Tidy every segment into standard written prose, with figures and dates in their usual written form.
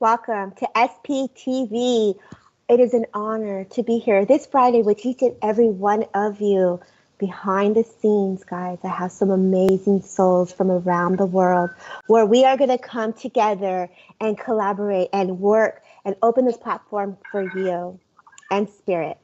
Welcome to SPTV. It is an honor to be here this Friday with each and every one of you. Behind the scenes, guys, I have some amazing souls from around the world where we are going to come together and collaborate and work and open this platform for you and spirit.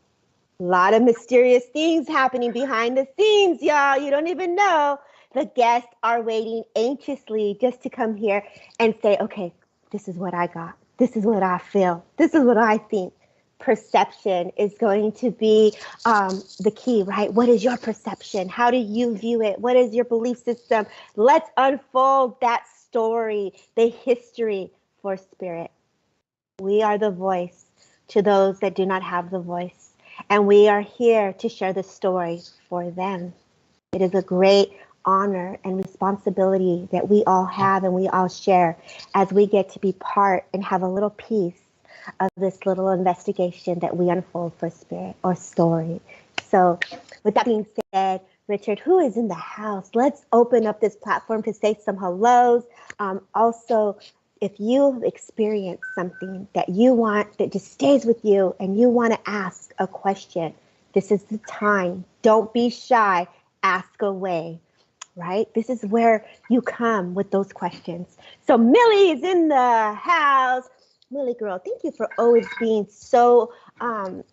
A lot of mysterious things happening behind the scenes, y'all. You don't even know. The guests are waiting anxiously just to come here and say, okay, this is what I got. This is what I feel. This is what I think. Perception is going to be the key, right? What is your perception? How do you view it? What is your belief system? Let's unfold that story, the history for spirit. We are the voice to those that do not have the voice. And we are here to share the story for them. It is a great honor and responsibility that we all have and we all share as we get to be part and have a little piece of this little investigation that we unfold for spirit or story. So with that being said, Richard, who is in the house? Let's open up this platform to say some hellos. Also, if you've experienced something that you want, that just stays with you and you want to ask a question, this is the time. Don't be shy. Ask away, right? This is where you come with those questions. So Millie is in the house. Millie girl, thank you for always being so on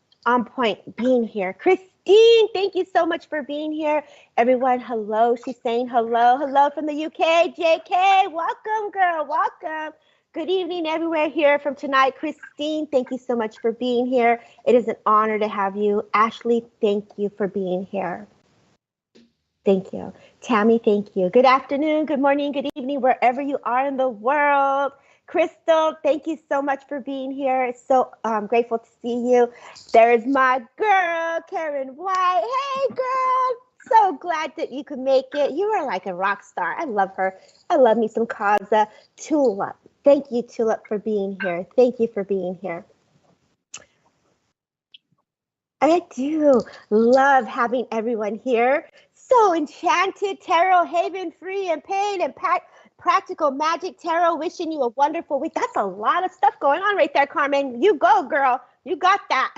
point, being here. Christine, thank you so much for being here. Everyone, hello. She's saying hello. Hello from the UK. JK, welcome, girl. Welcome. Good evening everywhere here from tonight. Christine, thank you so much for being here. It is an honor to have you. Ashley, thank you for being here. Thank you. Tammy, thank you. Good afternoon, good morning, good evening, wherever you are in the world. Crystal, thank you so much for being here. It's so grateful to see you. There's my girl, Karen White. Hey, girl. So glad that you could make it. You are like a rock star. I love her. I love me some Kaza. Tulip. Thank you, Tulip, for being here. Thank you for being here. I do love having everyone here. So enchanted, tarot, haven, free and paid, and practical magic tarot. Wishing you a wonderful week. That's a lot of stuff going on right there, Carmen. You go, girl. You got that.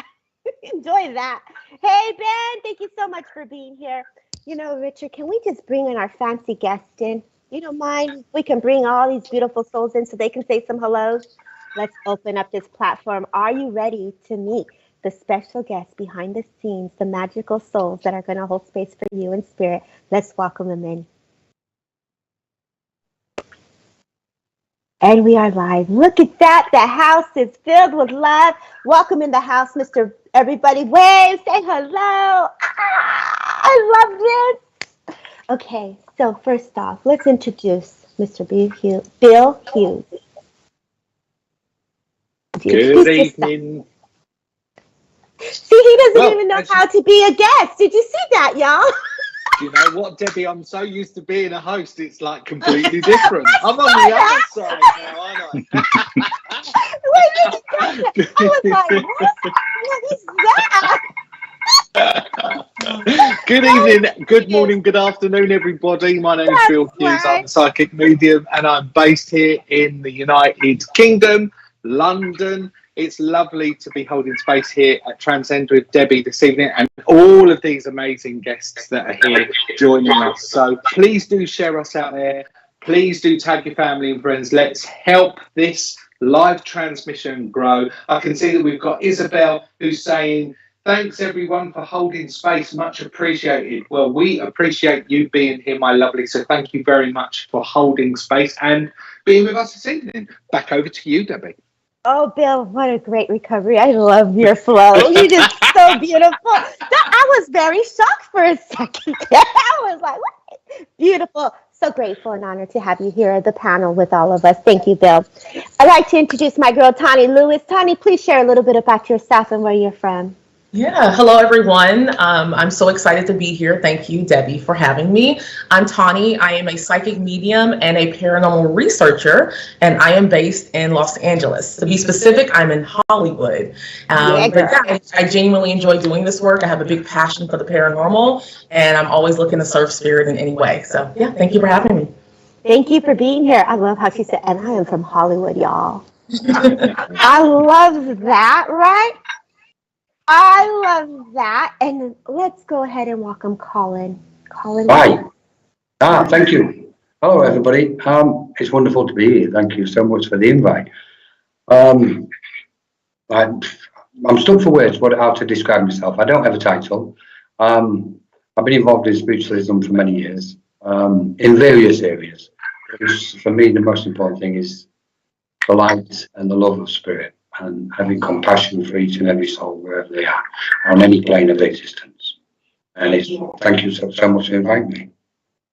Enjoy that. Hey, Ben, thank you so much for being here. You know, Richard, can we just bring in our fancy guest in? You don't mind? We can bring all these beautiful souls in so they can say some hellos. Let's open up this platform. Are you ready to meet the special guests behind the scenes, the magical souls that are going to hold space for you in spirit? Let's welcome them in. And we are live. Look at that. The house is filled with love. Welcome in the house, Mr. Everybody. Wave. Say hello. I love this. Okay, so first off, let's introduce Mr. Bill Hughes. Good evening. See, he doesn't even know how to be a guest. Did you see that, y'all? Do you know what, Debbie? I'm so used to being a host, it's like completely different. I'm on the other side now, aren't I? Wait, I was like, what is that? Good evening, good morning, good afternoon, everybody. My name is Bill Hughes. I'm a psychic medium and I'm based here in the United Kingdom, London. It's lovely to be holding space here at Transcend with Debbie this evening and all of these amazing guests that are here joining us. So please do share us out there. Please do tag your family and friends. Let's help this live transmission grow. I can see that we've got Isabel who's saying, thanks everyone for holding space, much appreciated. Well, we appreciate you being here, my lovely. So thank you very much for holding space and being with us this evening. Back over to you, Debbie. Oh, Bill, what a great recovery. I love your flow. You're just so beautiful. I was very shocked for a second. I was like, what? Beautiful. So grateful and honored to have you here at the panel with all of us. Thank you, Bill. I'd like to introduce my girl, Tani Lewis. Tani, please share a little bit about yourself and where you're from. Yeah, hello everyone. I'm so excited to be here. Thank you, Debbie, for having me. I'm Tani. I am a psychic medium and a paranormal researcher, and I am based in Los Angeles. To be specific, I'm in Hollywood. I genuinely enjoy doing this work. I have a big passion for the paranormal, and I'm always looking to serve spirit in any way. So yeah, thank you for having me. Thank you for being here. I love how she said, and I am from Hollywood, y'all. I love that, right? I love that. And let's go ahead and welcome Colin. Colin. Hi. Thank you. Hello, everybody. It's wonderful to be here. Thank you so much for the invite. I'm stuck for words how to describe myself. I don't have a title. I've been involved in spiritualism for many years, in various areas. For me, the most important thing is the light and the love of spirit, and having compassion for each and every soul wherever they are on any plane of existence. And thank you so much for inviting me.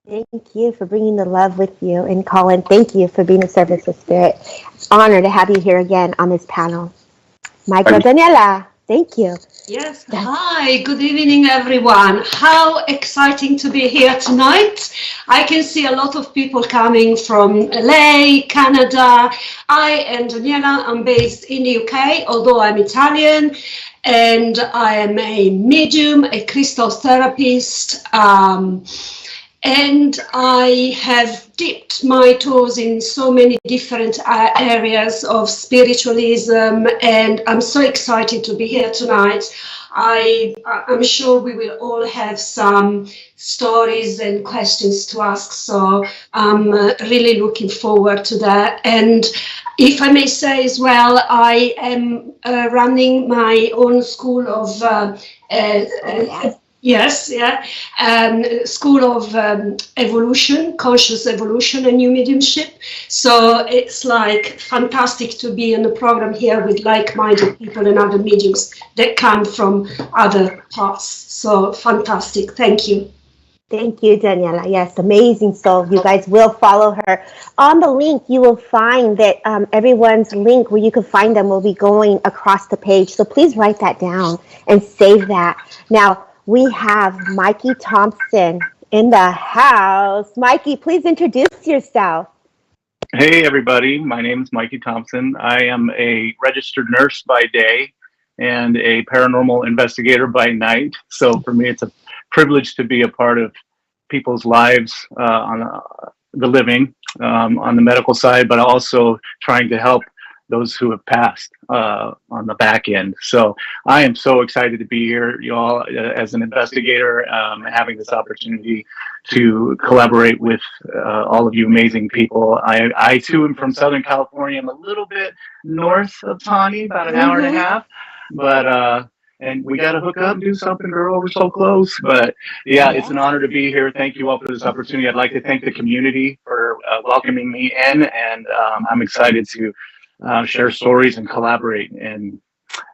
Thank you for bringing the love with you. And Colin, thank you for being a service of spirit. Honor to have you here again on this panel. Michael Daniela, thank you. Yes. Hi, good evening, everyone. How exciting to be here tonight. I can see a lot of people coming from LA, Canada. I am Daniela. I'm based in the UK, although I'm Italian, and I am a medium, a crystal therapist, and I have dipped my toes in so many different areas of spiritualism, and I'm so excited to be here tonight. I'm sure we will all have some stories and questions to ask, so I'm really looking forward to that. And if I may say as well, I am running my own school of School of Evolution, Conscious Evolution and New Mediumship. So it's like fantastic to be in the program here with like-minded people and other mediums that come from other parts. So fantastic. Thank you. Thank you, Daniela. Yes, amazing soul. You guys will follow her. On the link, you will find that everyone's link where you can find them will be going across the page. So please write that down and save that. Now, we have Mikey Thompson in the house. Mikey, please introduce yourself. Hey, everybody. My name is Mikey Thompson. I am a registered nurse by day and a paranormal investigator by night. So for me, it's a privilege to be a part of people's lives on the living, on the medical side, but also trying to help those who have passed on the back end. So I am so excited to be here, y'all, as an investigator, having this opportunity to collaborate with all of you amazing people. I too am from Southern California. I'm a little bit north of Tawny, about an hour and a half, but and we got to hook up and do something, girl. We're so close. But yeah, it's an honor to be here. Thank you all for this opportunity. I'd like to thank the community for welcoming me in, and I'm excited to share stories and collaborate, and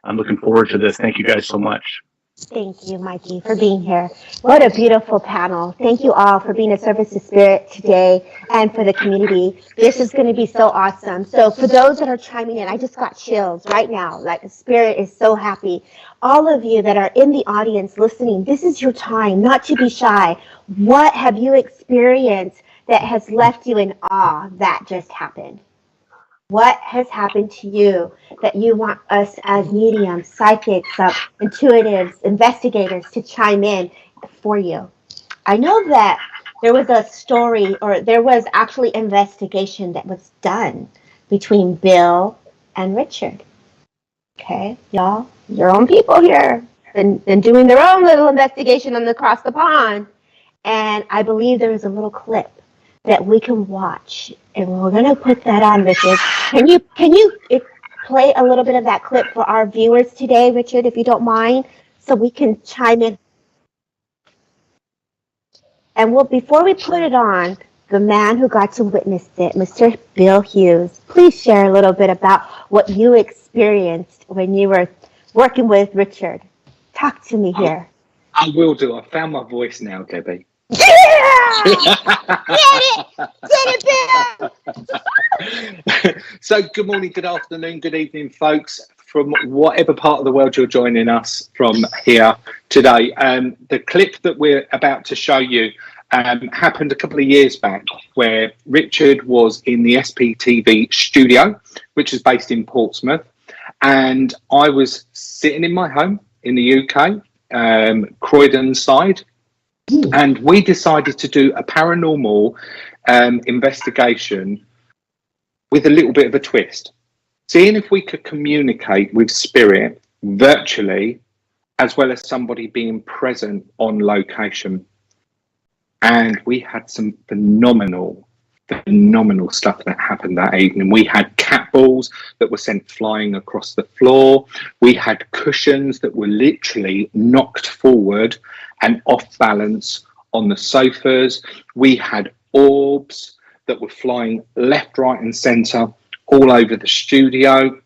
I'm looking forward to this. Thank you guys so much. Thank you, Mikey, for being here. What a beautiful panel. Thank you all for being a service to spirit today and for the community. This is going to be so awesome. So for those that are chiming in, I just got chills right now. Like the spirit is so happy. All of you that are in the audience listening, this is your time not to be shy. What have you experienced that has left you in awe that just happened? What has happened to you that you want us as mediums, psychics, intuitives, investigators to chime in for you? I know that there was a story, or there was actually investigation that was done between Bill and Richard. Okay, y'all, your own people here, and doing their own little investigation across the pond. And I believe there was a little clip that we can watch, and we're going to put that on, Richard. Can you play a little bit of that clip for our viewers today, Richard, if you don't mind, so we can chime in? And before we put it on, the man who got to witness it, Mr. Bill Hughes, please share a little bit about what you experienced when you were working with Richard. Talk to me here. I will do. I found my voice now, Debbie. Yeah! Get it, Bill! So good morning, good afternoon, good evening, folks, from whatever part of the world you're joining us from here today. The clip that we're about to show you happened a couple of years back, where Richard was in the SPTV studio, which is based in Portsmouth, and I was sitting in my home in the UK, Croydon side. And we decided to do a paranormal investigation with a little bit of a twist. seeing if we could communicate with spirit virtually, as well as somebody being present on location. And we had some phenomenal stuff that happened that evening. We had cat balls that were sent flying across the floor. We had cushions that were literally knocked forward and off balance on the sofas. We had orbs that were flying left, right and centre all over the studio.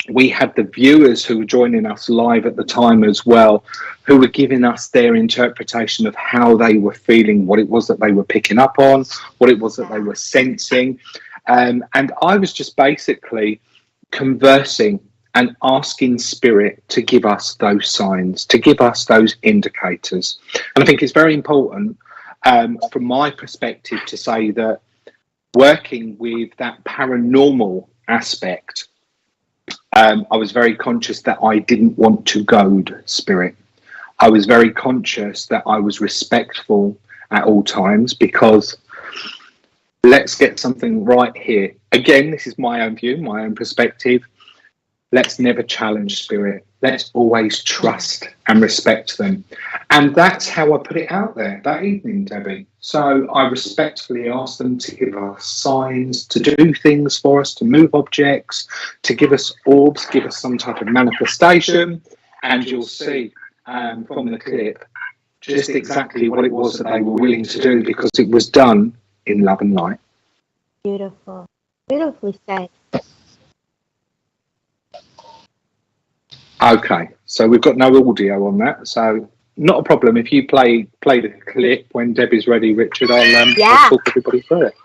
We had the viewers who were joining us live at the time as well, who were giving us their interpretation of how they were feeling, what it was that they were picking up on, what it was that they were sensing. And I was just basically conversing and asking spirit to give us those signs, to give us those indicators. And I think it's very important from my perspective to say that working with that paranormal aspect, I was very conscious that I didn't want to goad spirit. I was very conscious that I was respectful at all times, because let's get something right here. Again, this is my own view, my own perspective. Let's never challenge spirit. Let's always trust and respect them. And that's how I put it out there that evening, Debbie. So I respectfully asked them to give us signs, to do things for us, to move objects, to give us orbs, give us some type of manifestation. And you'll see from the clip just exactly what it was that they were willing to do, because it was done in love and light. Beautiful. Beautifully said. Okay, so we've got no audio on that, so not a problem. If you play the clip when Debbie's ready, Richard, I'll talk everybody through it.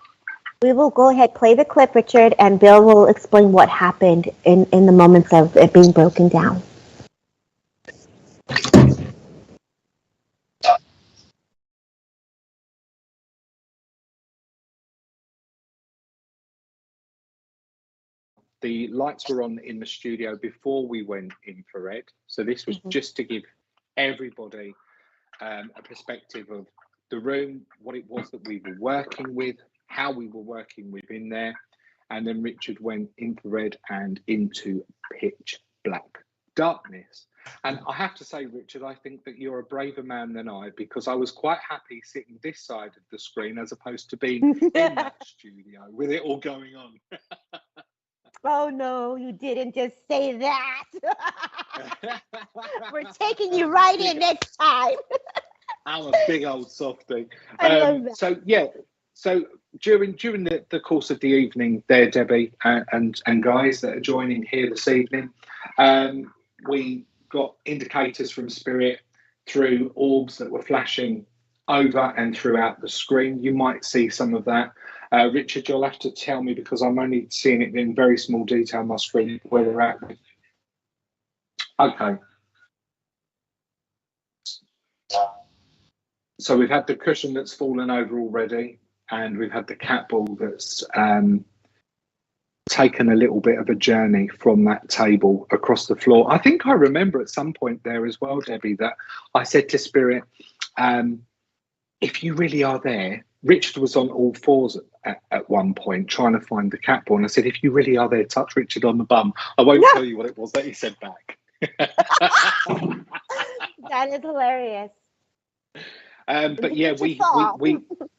We will go ahead, play the clip, Richard, and Bill will explain what happened in the moments of it being broken down. The lights were on in the studio before we went infrared. So this was just to give everybody a perspective of the room, what it was that we were working with, how we were working within there. And then Richard went infrared and into pitch black darkness. And I have to say, Richard, I think that you're a braver man than I, because I was quite happy sitting this side of the screen as opposed to being in that studio with it all going on. Oh, no, you didn't just say that. We're taking you right in next time. I'm a big old softie. I love that. So during the course of the evening there, Debbie and guys that are joining here this evening, we got indicators from spirit through orbs that were flashing over and throughout the screen. You might see some of that. Richard, you'll have to tell me, because I'm only seeing it in very small detail on my screen, where they're at. Okay. So we've had the cushion that's fallen over already, and we've had the cat ball that's taken a little bit of a journey from that table across the floor. I think I remember at some point there as well, Debbie, that I said to spirit, if you really are there, Richard was on all fours at one point trying to find the cat ball. And I said, if you really are there, touch Richard on the bum. I won't tell you what it was that he said back. That is hilarious. But yeah,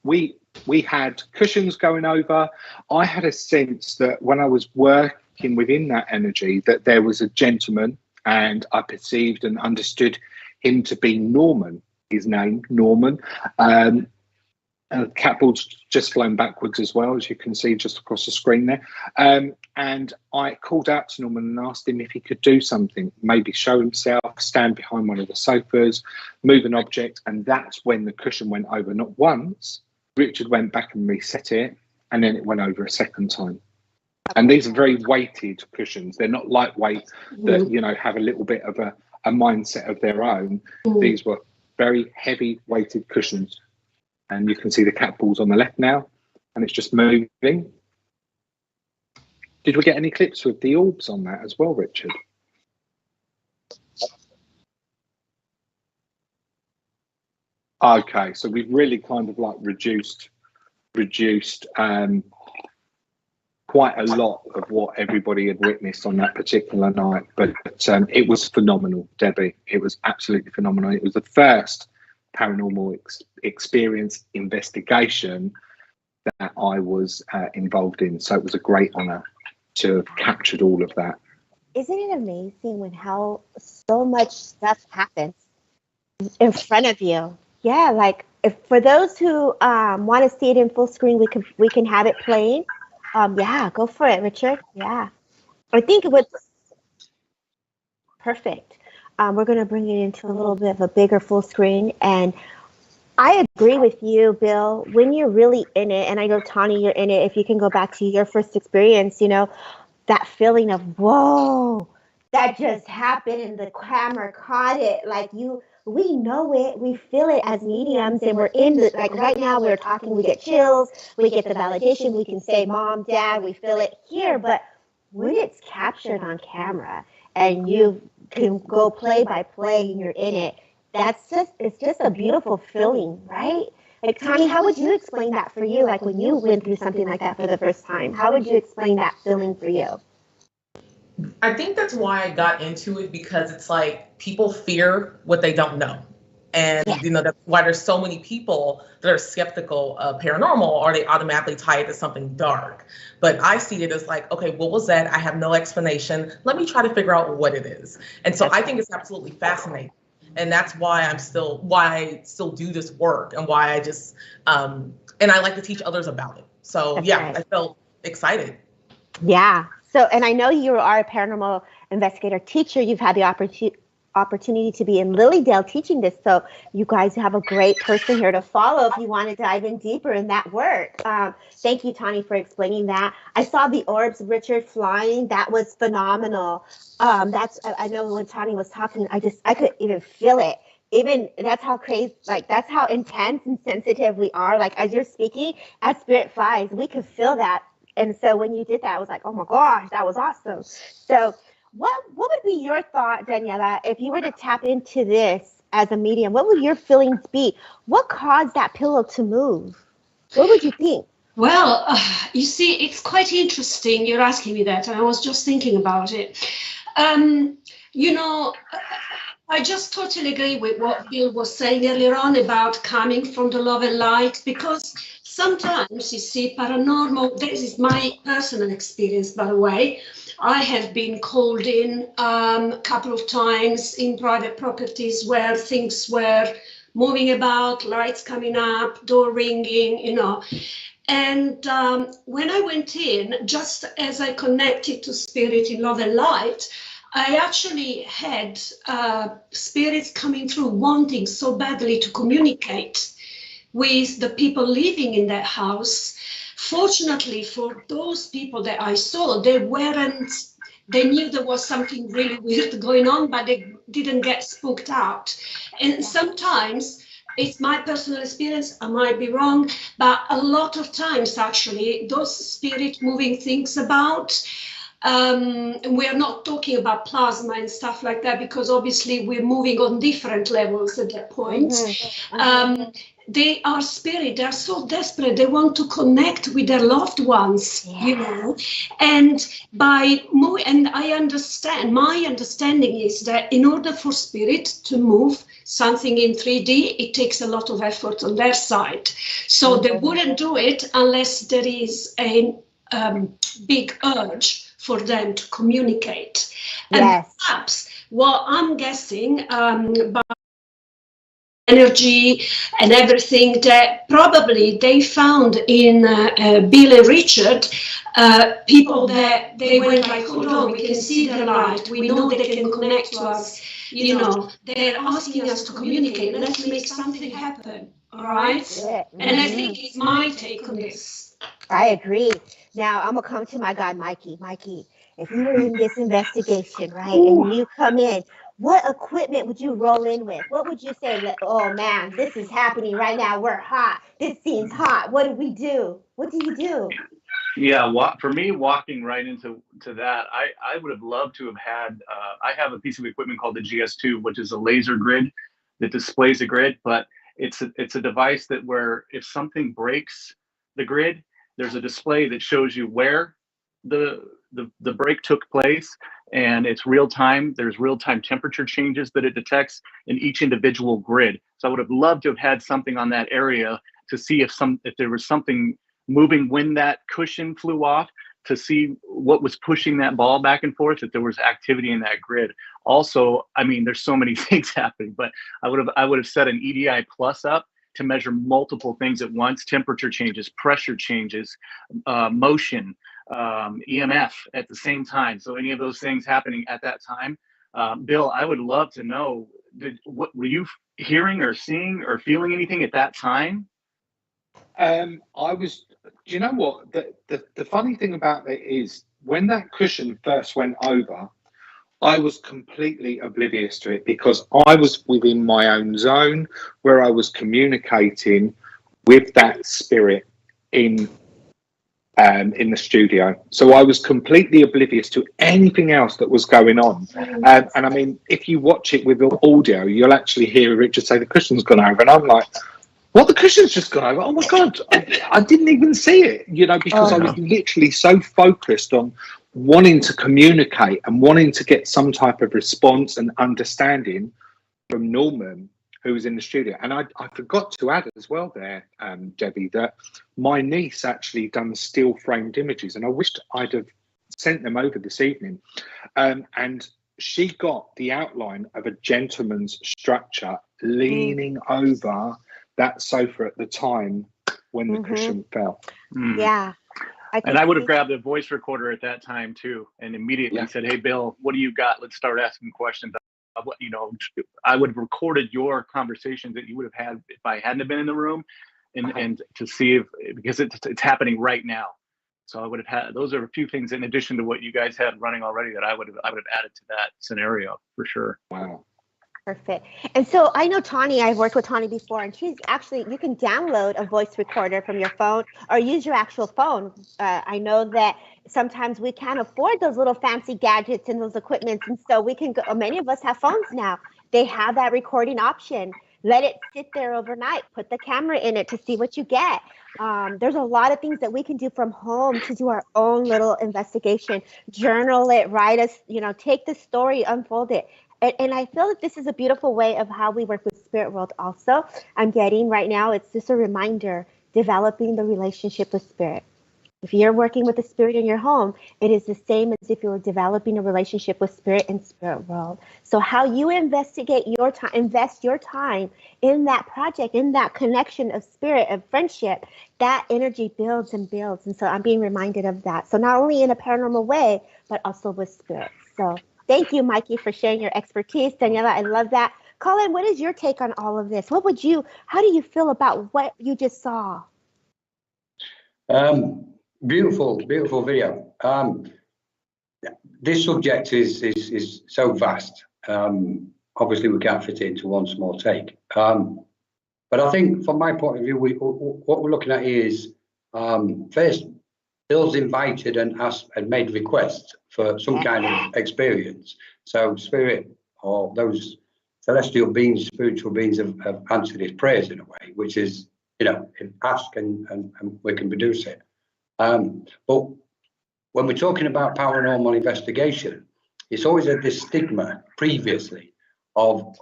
we had cushions going over. I had a sense that when I was working within that energy, that there was a gentleman, and I perceived and understood him to be Norman. His name, Norman. And cat ball's just flown backwards as well, as you can see just across the screen there. And I called out to Norman and asked him if he could do something, maybe show himself, stand behind one of the sofas, move an object. And that's when the cushion went over. Not once. Richard went back and reset it, and then it went over a second time. And these are very weighted cushions. They're not lightweight that, you know, have a little bit of a mindset of their own. These were very heavy weighted cushions. And you can see the cat balls on the left now, and it's just moving. Did we get any clips with the orbs on that as well, Richard? Okay, so we've really kind of like reduced quite a lot of what everybody had witnessed on that particular night. But it was phenomenal, Debbie. It was absolutely phenomenal. It was the first paranormal experience investigation that I was involved in. So it was a great honour to have captured all of that. Isn't it amazing when how so much stuff happens in front of you? Yeah, like if for those who want to see it in full screen, we can have it playing. Yeah, go for it, Richard. Yeah, I think it was perfect. We're going to bring it into a little bit of a bigger full screen, and I agree with you, Bill. When you're really in it, and I know Tani, you're in it. If you can go back to your first experience, you know that feeling of whoa, that just happened, and the camera caught it. Like we know it, we feel it as mediums, and we're in the like right now. We're talking, we get chills, we get the validation. We can say, "Mom, Dad," we feel it here, but when it's captured on camera and you can go play by play and you're in it, it's just a beautiful feeling, right? Like, Tani, how would you explain that for you? Like when you went through something like that for the first time, how would you explain that feeling for you? I think that's why I got into it, because it's like people fear what they don't know. And, you know, that's why there's so many people that are skeptical of paranormal, or they automatically tie it to something dark. But I see it as like, okay, what was that? I have no explanation. Let me try to figure out what it is. And so I think it's absolutely fascinating. And that's why I still do this work, and why I just, and I like to teach others about it. So That's yeah, right. I felt excited. Yeah. So, and I know you are a paranormal investigator teacher. You've had the opportunity to be in Lilydale teaching this. So you guys have a great person here to follow if you want to dive in deeper in that work. Thank you, Tani, for explaining that. I saw the orbs, Richard, flying. That was phenomenal. I know when Tani was talking, I could even feel it. Even that's how crazy, like that's how intense and sensitive we are. Like as you're speaking, as spirit flies, we could feel that. And so when you did that, I was like, oh my gosh, that was awesome. So what would be your thought, Daniela, if you were to tap into this as a medium? What would your feelings be? What caused that pillow to move? What would you think? Well, you see, it's quite interesting you're asking me that, and I was just thinking about it. You know, I just totally agree with what Bill was saying earlier on about coming from the love and light, because sometimes you see paranormal, this is my personal experience, by the way. I have been called in a couple of times in private properties where things were moving about, lights coming up, door ringing, you know. And when I went in, just as I connected to spirit in love and light, I actually had spirits coming through wanting so badly to communicate with the people living in that house. Fortunately for those people that I saw, they knew there was something really weird going on, but they didn't get spooked out. And sometimes, it's my personal experience, I might be wrong, but a lot of times actually, those spirit moving things about, and we are not talking about plasma and stuff like that, because obviously we're moving on different levels at that point. They are spirit, they are so desperate, they want to connect with their loved ones, you know. And and I understand, my understanding is that in order for spirit to move something in 3D, it takes a lot of effort on their side. So they wouldn't do it unless there is a big urge for them to communicate. And perhaps what I'm guessing by energy and everything that probably they found in Bill and Richard, people that they went like, hold on, we can see the light, we know they can connect to us, you know, they're asking us to communicate, let's make something happen, all right? And I think it's my take on this. I agree. Now I'm gonna come to my guy, Mikey. Mikey, if you were in this investigation, right, and you come in, what equipment would you roll in with? What would you say? Oh man, this is happening right now. We're hot. This scene's hot. What do we do? What do you do? Yeah, for me, walking right into that, I would have loved to have had. I have a piece of equipment called the GS2, which is a laser grid that displays a grid, but it's a device that where if something breaks the grid, there's a display that shows you where the break took place and it's real time, there's real time temperature changes that it detects in each individual grid. So I would have loved to have had something on that area to see if there was something moving when that cushion flew off, to see what was pushing that ball back and forth, if there was activity in that grid. Also, I mean, there's so many things happening, but I would have set an EDI plus up to measure multiple things at once: temperature changes, pressure changes, motion, EMF at the same time. So any of those things happening at that time. Bill, I would love to know, what were you hearing or seeing or feeling anything at that time? I was, do you know what? The funny thing about it is, when that cushion first went over, I was completely oblivious to it because I was within my own zone where I was communicating with that spirit in the studio. So I was completely oblivious to anything else that was going on. And I mean, if you watch it with audio, you'll actually hear Richard say the cushion's gone over. And I'm like, what, the cushion's just gone over? Oh my God, I didn't even see it, because I was literally so focused on wanting to communicate and wanting to get some type of response and understanding from Norman, who was in the studio. And I forgot to add as well there, Debbie, that my niece actually done still framed images, and I wished I'd have sent them over this evening. And she got the outline of a gentleman's structure leaning over that sofa at the time when the cushion fell. Yeah. And I would have grabbed a voice recorder at that time too, and immediately said, "Hey, Bill, what do you got? Let's start asking questions." I would have recorded your conversations that you would have had if I hadn't have been in the room, and to see if, because it's happening right now. So I would have had, those are a few things in addition to what you guys had running already that I would have added to that scenario for sure. Wow. Perfect. And so I know Tawny, I've worked with Tawny before, and she's actually, you can download a voice recorder from your phone or use your actual phone. I know that sometimes we can't afford those little fancy gadgets and those equipments. And so we can go, many of us have phones now. They have that recording option. Let it sit there overnight. Put the camera in it to see what you get. There's a lot of things that we can do from home to do our own little investigation. Journal it, write us, take the story, unfold it. And I feel that this is a beautiful way of how we work with Spirit World also. I'm getting right now, it's just a reminder, developing the relationship with Spirit. If you're working with the Spirit in your home, it is the same as if you were developing a relationship with Spirit and Spirit World. So how you investigate your time, invest your time in that project, in that connection of spirit, of friendship, that energy builds and builds. And so I'm being reminded of that. So not only in a paranormal way, but also with Spirit. So thank you, Mikey, for sharing your expertise. Daniela, I love that. Colin, what is your take on all of this? How do you feel about what you just saw? Beautiful video. This subject is so vast. Obviously, we can't fit it into one small take. But I think, from my point of view, what we're looking at here is, first, Bill's invited and asked and made requests for some kind of experience. So Spirit, or those celestial beings, spiritual beings, have answered his prayers in a way, which is, ask and we can produce it. But when we're talking about paranormal investigation, it's always had this stigma previously of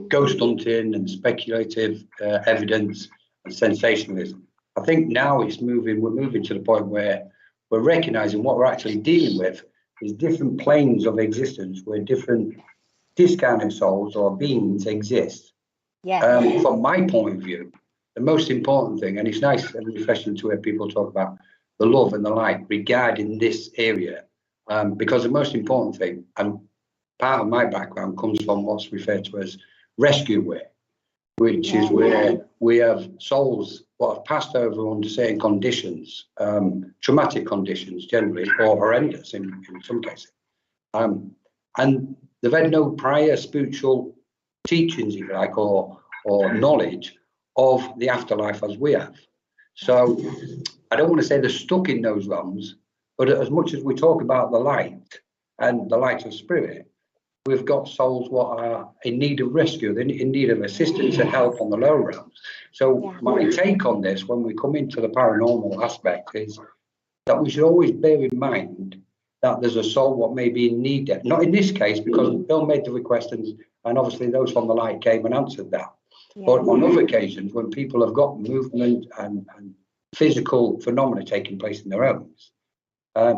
ghost hunting and speculative evidence and sensationalism. I think now we're moving to the point where we're recognizing what we're actually dealing with is different planes of existence where different discounted souls or beings exist. Yeah. From my point of view, the most important thing, and it's nice and refreshing to hear people talk about the love and the light regarding this area, because the most important thing, and part of my background comes from what's referred to as rescue work, which is where we have souls what have passed over under certain conditions, traumatic conditions generally, or horrendous in some cases. And they've had no prior spiritual teachings, if you like, or knowledge of the afterlife as we have. So I don't want to say they're stuck in those realms, but as much as we talk about the light and the light of spirit, we've got souls what are in need of rescue, they're in need of assistance and help on the lower realms. So my take on this, when we come into the paranormal aspect, is that we should always bear in mind that there's a soul what may be in need there. Not in this case, because Bill made the request, and obviously those from the light came and answered that. Yeah. But on other occasions, when people have got movement and physical phenomena taking place in their homes,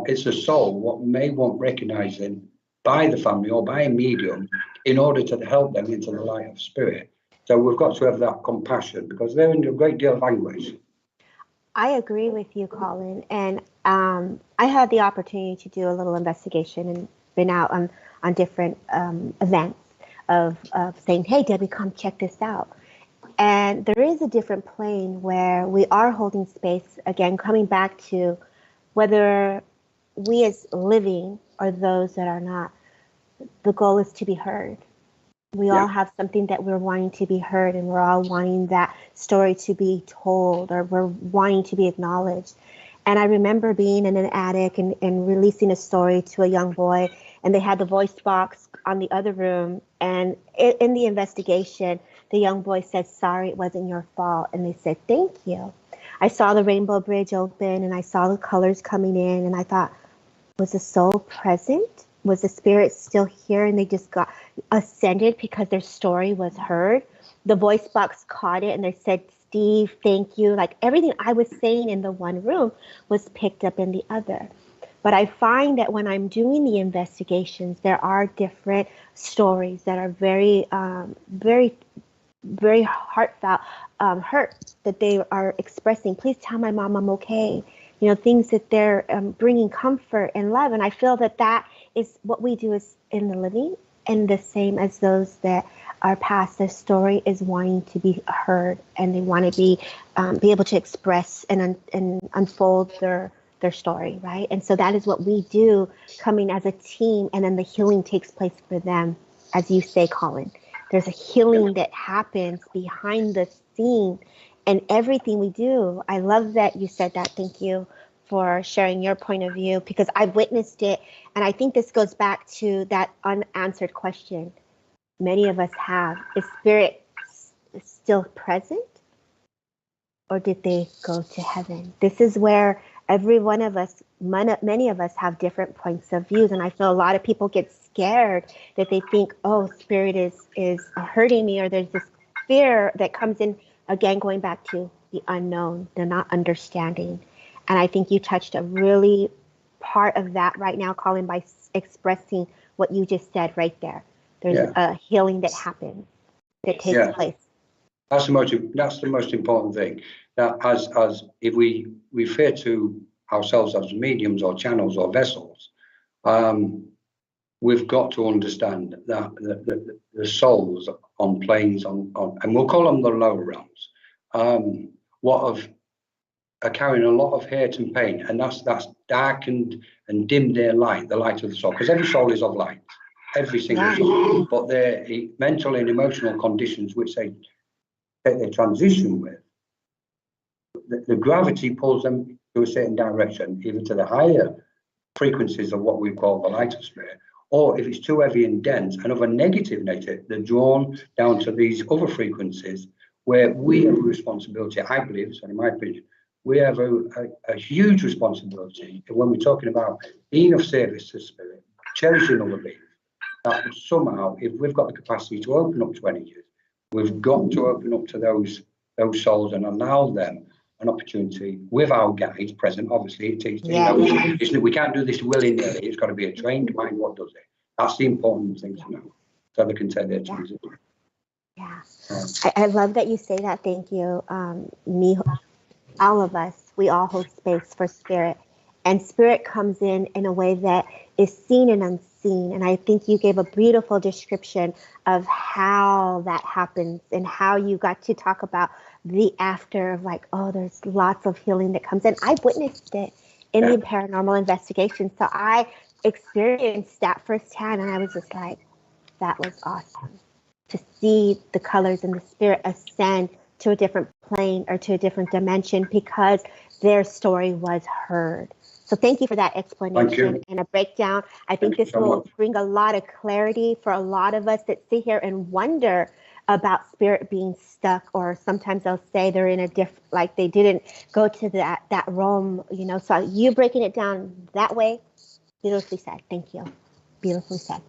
it's a soul what may want recognizing by the family or by a medium in order to help them into the light of spirit. So we've got to have that compassion because they're in a great deal of anguish. I agree with you, Colin. And I had the opportunity to do a little investigation and been out on different events of saying, hey, Debbie, come check this out. And there is a different plane where we are holding space, again, coming back to whether we as living or those that are not, the goal is to be heard. We all have something that we're wanting to be heard, and we're all wanting that story to be told, or we're wanting to be acknowledged. And I remember being in an attic and releasing a story to a young boy, and they had the voice box on the other room. And in the investigation, the young boy said, sorry, it wasn't your fault. And they said, thank you. I saw the rainbow bridge open, and I saw the colors coming in, and I thought, was the soul present? Was the spirit still here, and they just got ascended because their story was heard? The voice box caught it, and they said, Steve, thank you. Like everything I was saying in the one room was picked up in the other. But I find that when I'm doing the investigations, there are different stories that are very, very heartfelt, hurt that they are expressing. Please tell my mom I'm okay. You know, things that they're bringing comfort and love. And I feel that is what we do is in the living, and the same as those that are past. Their story is wanting to be heard, and they want to be able to express and unfold their story, right? And so that is what we do, coming as a team, and then the healing takes place for them, as you say, Colin. There's a healing that happens behind the scene, and everything we do. I love that you said that. Thank you for sharing your point of view, because I've witnessed it. And I think this goes back to that unanswered question many of us have. Is spirit still present, or did they go to heaven? This is where every one of us, many of us have different points of views. And I feel a lot of people get scared that they think, oh, spirit is hurting me, or there's this fear that comes in, again, going back to the unknown, the not understanding. And I think you touched a really part of that right now, Colin, by expressing what you just said right there. There's a healing that happens, that takes place. That's the most important thing. That as if we refer to ourselves as mediums or channels or vessels, we've got to understand that the souls on planes on and we'll call them the lower realms, are carrying a lot of hurt and pain, and that's darkened and dimmed their light, the light of the soul, because every soul is of light, every single soul, but their mental and emotional conditions which they take their transition with, the gravity pulls them to a certain direction, either to the higher frequencies of what we call the light of spirit, or if it's too heavy and dense and of a negative nature, they're drawn down to these other frequencies where we have a responsibility, I believe, so in my opinion, we have a huge responsibility when we're talking about being of service to spirit, cherishing other beings, that somehow, if we've got the capacity to open up to energies, we've got to open up to those souls and allow them an opportunity with our guides present. Obviously, we can't do this willy-nilly. It's got to be a trained mind what does it. That's the important thing to know, so they can take their chances. Yeah, I love that you say that. Thank you. All of us, we all hold space for spirit, and spirit comes in a way that is seen and unseen. And I think you gave a beautiful description of how that happens, and how you got to talk about the after of like, oh, there's lots of healing that comes in. I've witnessed it in the paranormal investigation. So I experienced that firsthand, and I was just like, that was awesome to see the colors and the spirit ascend to a different plane or to a different dimension because their story was heard. So thank you for that explanation and a breakdown. I think this will bring a lot of clarity for a lot of us that sit here and wonder about spirit being stuck, or sometimes they'll say they're in a different, like they didn't go to that realm, you know. So you breaking it down that way, beautifully said. Thank you. Beautifully said.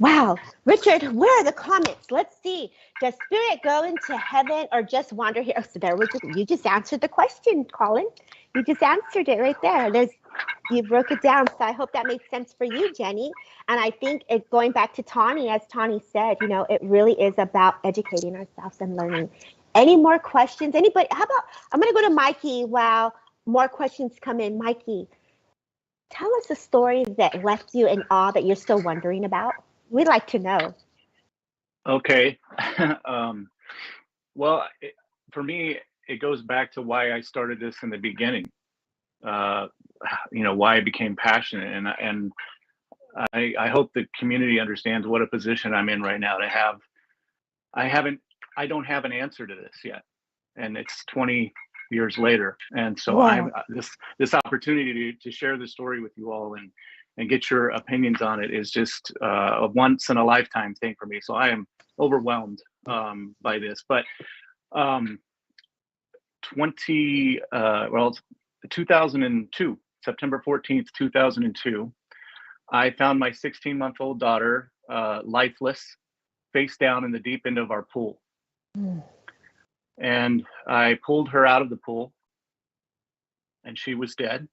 Wow. Richard, where are the comments? Let's see. Does spirit go into heaven or just wander here? Oh, so there was you just answered the question, Colin. You just answered it right there. You broke it down. So I hope that made sense for you, Jenny. And I think it going back to Tawny, as Tawny said, you know, it really is about educating ourselves and learning. Any more questions? Anybody? How about, I'm going to go to Mikey while more questions come in. Mikey, tell us a story that left you in awe that you're still wondering about. We'd like to know. Okay. Well, for me, it goes back to why I started this in the beginning. You know, why I became passionate, and I hope the community understands what a position I'm in right now. I don't have an answer to this yet, and it's 20 years later, and so Wow. this opportunity to share the story with you all and get your opinions on it is just a once in a lifetime thing for me. So I am overwhelmed by this. But 2002, September 14th, 2002, I found my 16-month-old daughter lifeless, face down in the deep end of our pool. And I pulled her out of the pool, and she was dead.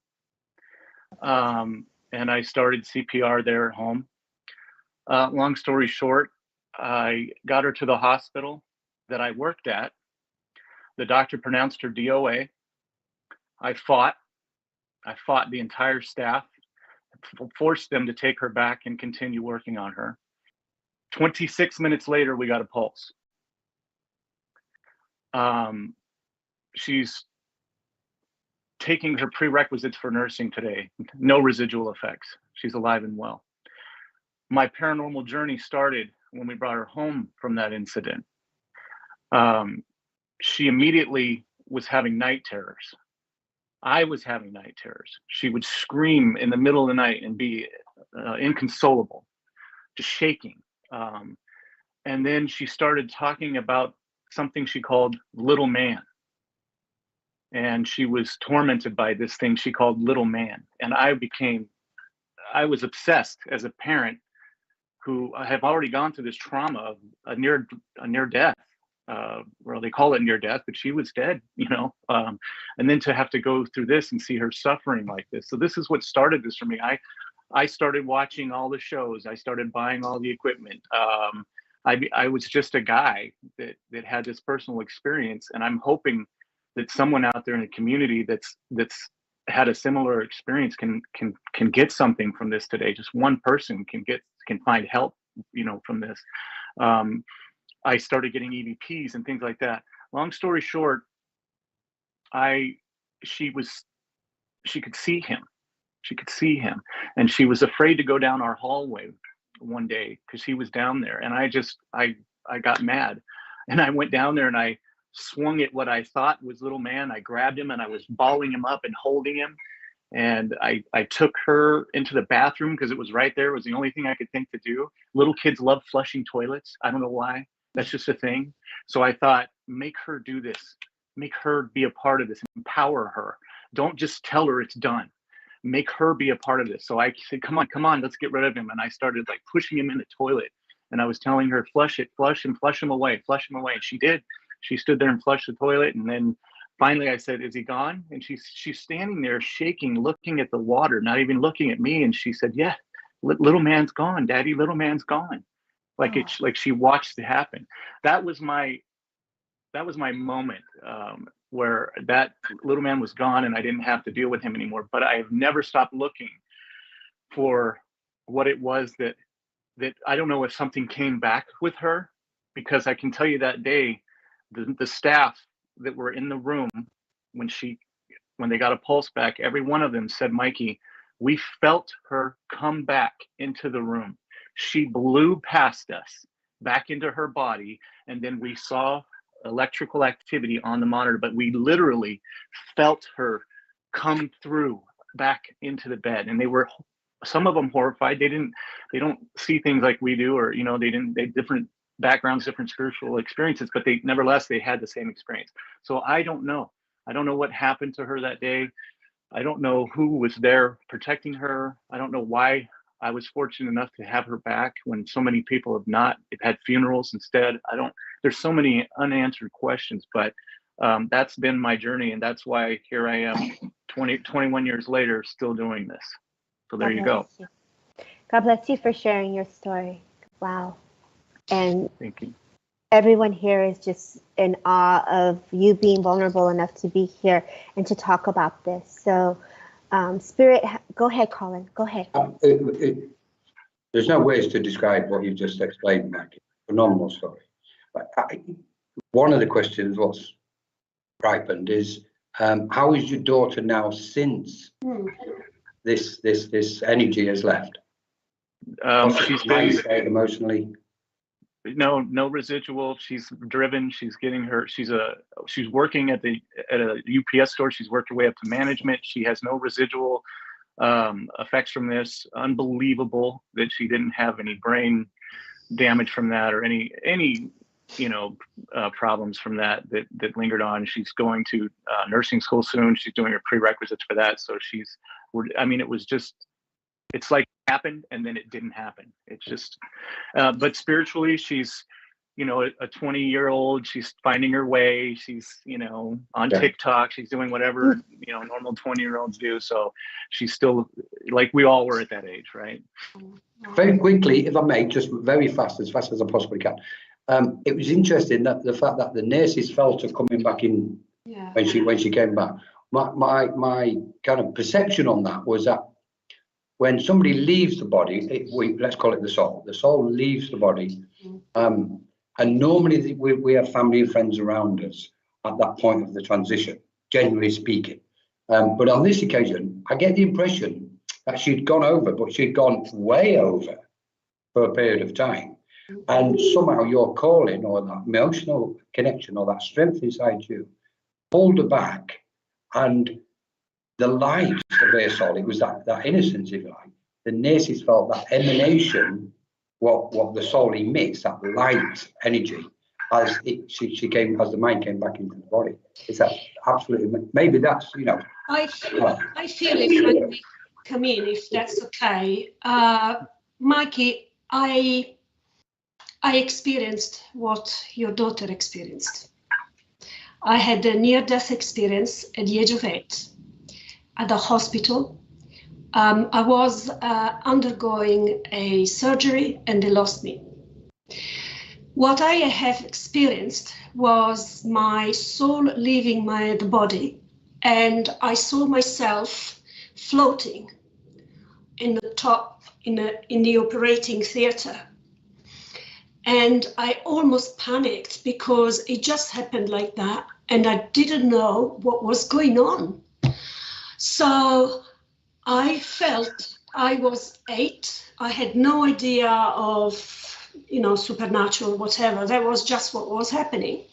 And I started CPR there at home. Long story short, I got her to the hospital that I worked at. The doctor pronounced her DOA. I fought the entire staff, forced them to take her back and continue working on her. 26 minutes later, we got a pulse. She's taking her prerequisites for nursing today. No residual effects. She's alive and well. My paranormal journey started when we brought her home from that incident. She immediately was having night terrors. I was having night terrors. She would scream in the middle of the night and be inconsolable, just shaking. And then she started talking about something she called little man. And she was tormented by this thing she called little man. And I was obsessed as a parent who have already gone through this trauma of a near death. Well, they call it near death, but she was dead, you know. And then to have to go through this and see her suffering like this. So this is what started this for me. I started watching all the shows. I started buying all the equipment. I was just a guy that had this personal experience, and I'm hoping that someone out there in the community that's had a similar experience can get something from this today. Just one person can find help, you know, from this. I started getting EVPs and things like that. Long story short, she could see him. She could see him, and she was afraid to go down our hallway one day because he was down there. And I got mad, and I went down there and I swung at what I thought was little man. I grabbed him and I was balling him up and holding him. And I took her into the bathroom because it was right there. It was the only thing I could think to do. Little kids love flushing toilets. I don't know why. That's just a thing. So I thought, make her do this. Make her be a part of this. Empower her. Don't just tell her it's done. Make her be a part of this. So I said, come on, let's get rid of him. And I started like pushing him in the toilet. And I was telling her, flush him away. And she did. She stood there and flushed the toilet. And then finally I said, is he gone? And she's standing there shaking, looking at the water, not even looking at me. And she said, yeah, little man's gone, Daddy, little man's gone. Like like she watched it happen. That was my moment where that little man was gone and I didn't have to deal with him anymore. But I have never stopped looking for what it was that I don't know if something came back with her, because I can tell you that day, the staff that were in the room when they got a pulse back, every one of them said, Mikey, we felt her come back into the room. She blew past us back into her body, and then we saw electrical activity on the monitor, but we literally felt her come through back into the bed. And they were, some of them, horrified. They don't see things like we do, or, you know, they backgrounds, different spiritual experiences, but nevertheless, they had the same experience. So I don't know. I don't know what happened to her that day. I don't know who was there protecting her. I don't know why I was fortunate enough to have her back when so many people have not. They've had funerals instead. There's so many unanswered questions, but that's been my journey. And that's why here I am 21 years later, still doing this. So there you go. God bless you for sharing your story. Wow. And thank you. Everyone here is just in awe of you being vulnerable enough to be here and to talk about this. So, Spirit, go ahead, Colin. Go ahead. There's no ways to describe what you've just explained, Maggie. Phenomenal story. But one of the questions what's ripened is, how is your daughter now since this energy has left? She's been emotionally. No residual. She's driven. She's getting her. She's working at a UPS store. She's worked her way up to management. She has no residual effects from this. Unbelievable that she didn't have any brain damage from that or any problems from that lingered on. She's going to nursing school soon. She's doing her prerequisites for that. So it was just. It's like it happened and then it didn't happen. It's just, but spiritually, she's, a 20-year-old. She's finding her way. She's, on TikTok. She's doing whatever, normal 20-year-olds do. So she's still like we all were at that age, right? Very quickly, if I may, just very fast, as fast as I possibly can. It was interesting that the fact that the nurses felt her coming back in when she came back. My kind of perception on that was that when somebody leaves the body, let's call it the soul leaves the body. And normally we have family and friends around us at that point of the transition, generally speaking. But on this occasion, I get the impression that she'd gone over, but she'd gone way over for a period of time. And somehow your calling or that emotional connection or that strength inside you pulled her back, and the light of her soul, it was that innocence, if you like. The nurses felt that emanation, what the soul emits, that light energy, as the mind came back into the body. Is that absolutely? Maybe that's I feel if I may come in, if that's okay, Mikey. I experienced what your daughter experienced. I had a near-death experience at the age of 8 at the hospital. I was undergoing a surgery and they lost me. What I have experienced was my soul leaving the body, and I saw myself floating in the top in the operating theater. And I almost panicked because it just happened like that, and I didn't know what was going on. So I felt I was 8. I had no idea of, supernatural, whatever. That was just what was happening.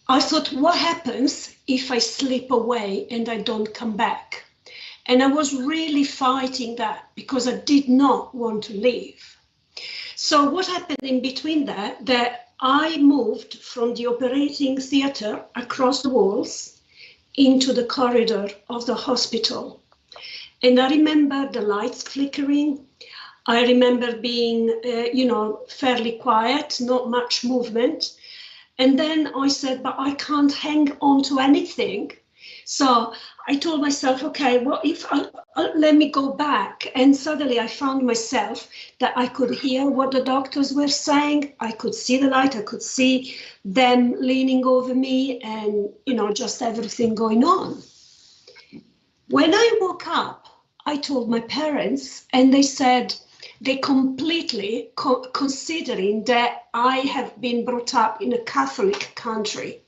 I thought, what happens if I slip away and I don't come back? And I was really fighting that because I did not want to leave. So what happened in between that I moved from the operating theater across the walls into the corridor of the hospital. And I remember the lights flickering. I remember being, fairly quiet, not much movement. And then I said, but I can't hang on to anything. So I told myself, okay, what if let me go back? And suddenly I found myself that I could hear what the doctors were saying. I could see the light. I could see them leaning over me and, just everything going on. When I woke up, I told my parents, and they said they completely, considering that I have been brought up in a Catholic country,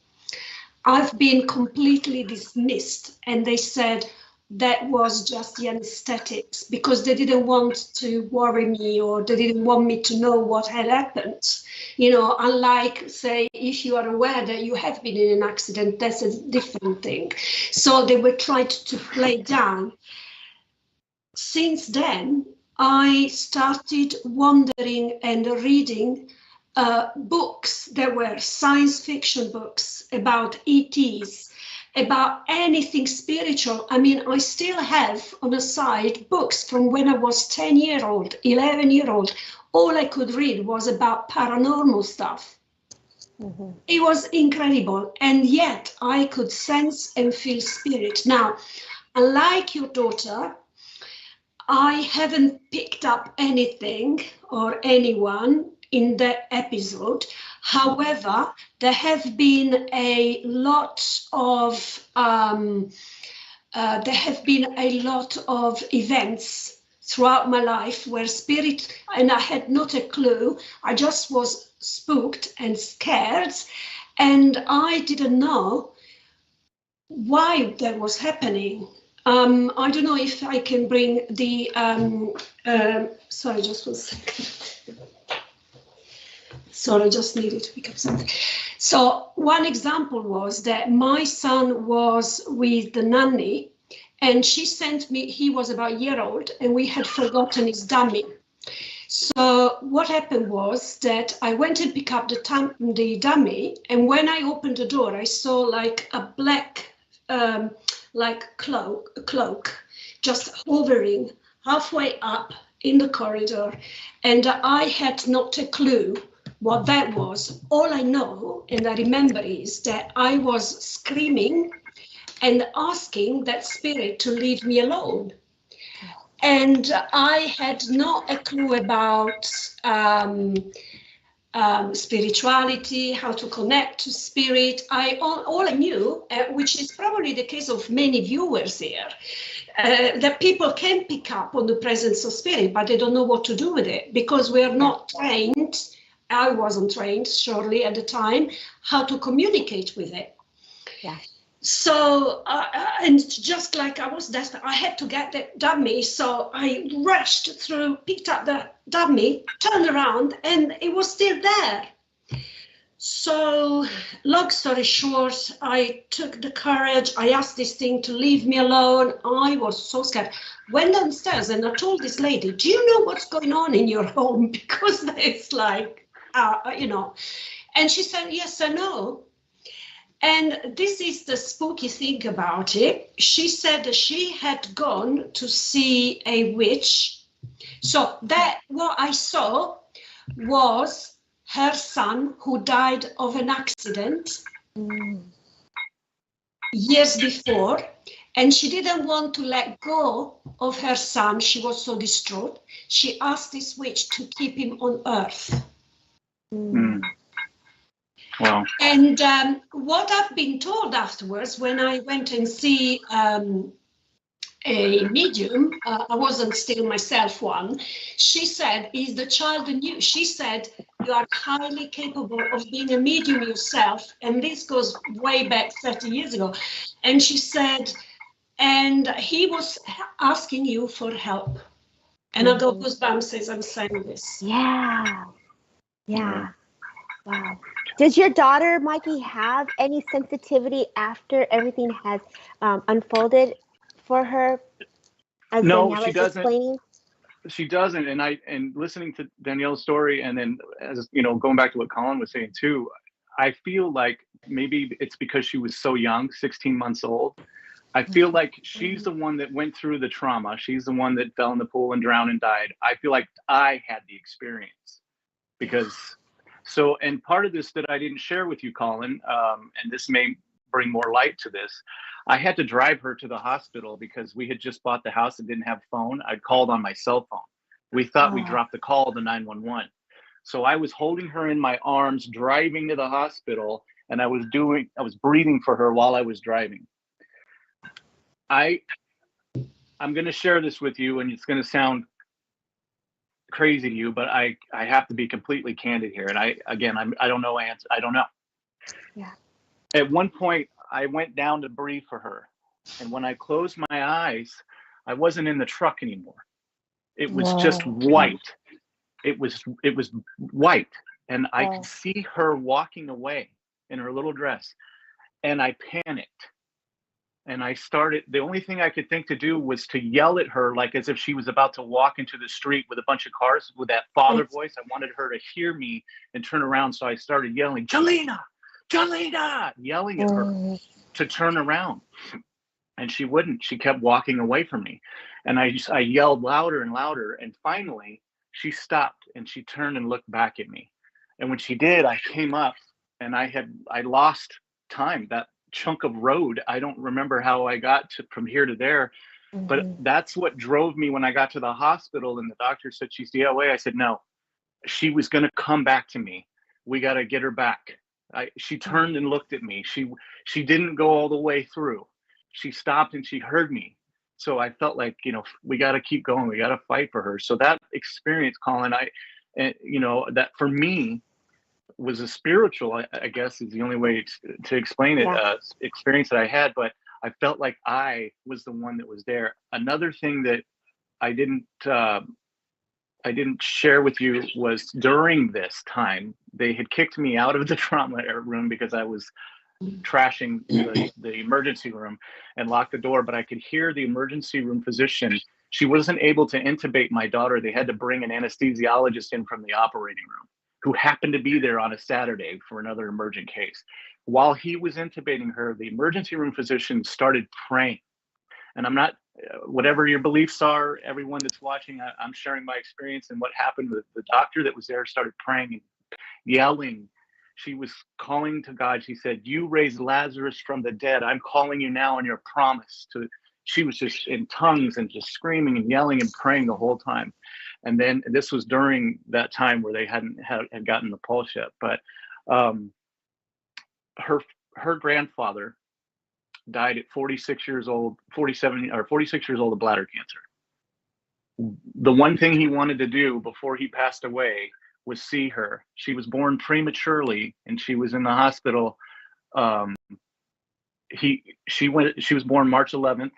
I've been completely dismissed, and they said that was just the anesthetics because they didn't want to worry me, or they didn't want me to know what had happened. Unlike, say, if you are aware that you have been in an accident, that's a different thing. So they were trying to play down. Since then, I started wandering and reading books. There were science fiction books about ETs, about anything spiritual. I mean, I still have on the side books from when I was 10-year-old, 11-year-old. All I could read was about paranormal stuff. Mm-hmm. It was incredible. And yet I could sense and feel spirit. Now, unlike your daughter, I haven't picked up anything or anyone in the episode. However, there have been a lot of events throughout my life where spirit, and I had not a clue. I just was spooked and scared, and I didn't know why that was happening. I don't know if I can bring the sorry, just 1 second. Sorry, I just needed to pick up something. So one example was that my son was with the nanny, and she sent me, he was about a year old, and we had forgotten his dummy. So what happened was that I went and picked up the dummy, and when I opened the door, I saw like a black cloak just hovering halfway up in the corridor, and I had not a clue what that was. All I know and I remember is that I was screaming and asking that spirit to leave me alone. And I had not a clue about spirituality, how to connect to spirit. All I knew, which is probably the case of many viewers here, that people can pick up on the presence of spirit, but they don't know what to do with it because we are not trained. I wasn't trained, surely, at the time, how to communicate with it. Yeah. So, and just like I was desperate, I had to get the dummy. So I rushed through, picked up the dummy, turned around, and it was still there. So, long story short, I took the courage. I asked this thing to leave me alone. I was so scared. Went downstairs and I told this lady, do you know what's going on in your home? Because it's like, you know, and she said, yes, I know. And this is the spooky thing about it. She said that she had gone to see a witch. So that what I saw was her son who died of an accident years before. And she didn't want to let go of her son. She was so distraught. She asked this witch to keep him on earth. Wow. And what I've been told afterwards, when I went and see a medium, I wasn't still myself one, she said, is the child new? She said, you are highly capable of being a medium yourself. And this goes way back 30 years ago. And she said, and he was asking you for help. And I got goosebumps as I'm saying this. Yeah. Yeah. Wow. Does your daughter, Mikey, have any sensitivity after everything has unfolded for her? As No, Danielle she is doesn't. explaining? She doesn't. And listening to Danielle's story, and then, as you know, going back to what Colin was saying too, I feel like maybe it's because she was so young, 16 months old. I feel like she's the one that went through the trauma. She's the one that fell in the pool and drowned and died. I feel like I had the experience because. So, and part of this that I didn't share with you, Colin, and this may bring more light to this, I had to drive her to the hospital because we had just bought the house and didn't have a phone. I'd called on my cell phone. We thought we dropped the call to 911. So I was holding her in my arms, driving to the hospital, and I was breathing for her while I was driving. I'm going to share this with you, and it's going to sound crazy to you, but I have to be completely candid here. And I don't know answer. I don't know. Yeah. At one point I went down to breathe for her. And when I closed my eyes, I wasn't in the truck anymore. It was just white. It was white. And I could see her walking away in her little dress. And I panicked. And I started, the only thing I could think to do was to yell at her, like as if she was about to walk into the street with a bunch of cars with that father voice. I wanted her to hear me and turn around. So I started yelling, Jelena, Jelena, yelling at her to turn around. And she wouldn't. She kept walking away from me. And I yelled louder and louder. And finally, she stopped and she turned and looked back at me. And when she did, I came up and I lost time. That chunk of road, I don't remember how I got from here to there, but that's what drove me when I got to the hospital and the doctor said she's DOA. I said, no, she was going to come back to me. We got to get her back. She turned and looked at me. She didn't go all the way through. She stopped and she heard me. So I felt like, we got to keep going. We got to fight for her. So that experience, Colin, that for me, was a spiritual, I guess is the only way to explain it, experience that I had, but I felt like I was the one that was there. Another thing that I didn't share with you was during this time, they had kicked me out of the trauma room because I was trashing the emergency room and locked the door, but I could hear the emergency room physician. She wasn't able to intubate my daughter. They had to bring an anesthesiologist in from the operating room, who happened to be there on a Saturday for another emergent case. While he was intubating her, the emergency room physician started praying. And I'm not, whatever your beliefs are, everyone that's watching, I'm sharing my experience and what happened. The doctor that was there started praying and yelling. She was calling to God. She said, you raised Lazarus from the dead. I'm calling you now on your promise to. She was just in tongues and just screaming and yelling and praying the whole time. And then this was during that time where they had gotten the pulse yet. But her grandfather died at 46 years old, 46 years old of bladder cancer. The one thing he wanted to do before he passed away was see her. She was born prematurely and she was in the hospital. She was born March 11th.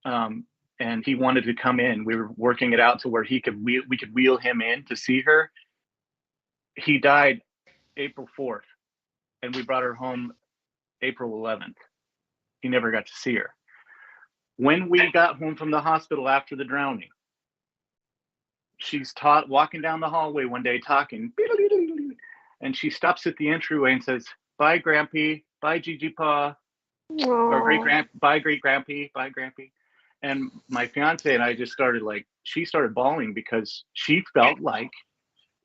And he wanted to come in. We were working it out to where we could wheel him in to see her. He died April 4th, and we brought her home April 11th. He never got to see her. When we got home from the hospital after the drowning, she's walking down the hallway one day talking, and she stops at the entryway and says, bye, Grampy, bye, Gigi Pa, or bye, great Grampy, bye, Grampy. And my fiance and I just started she started bawling because she felt like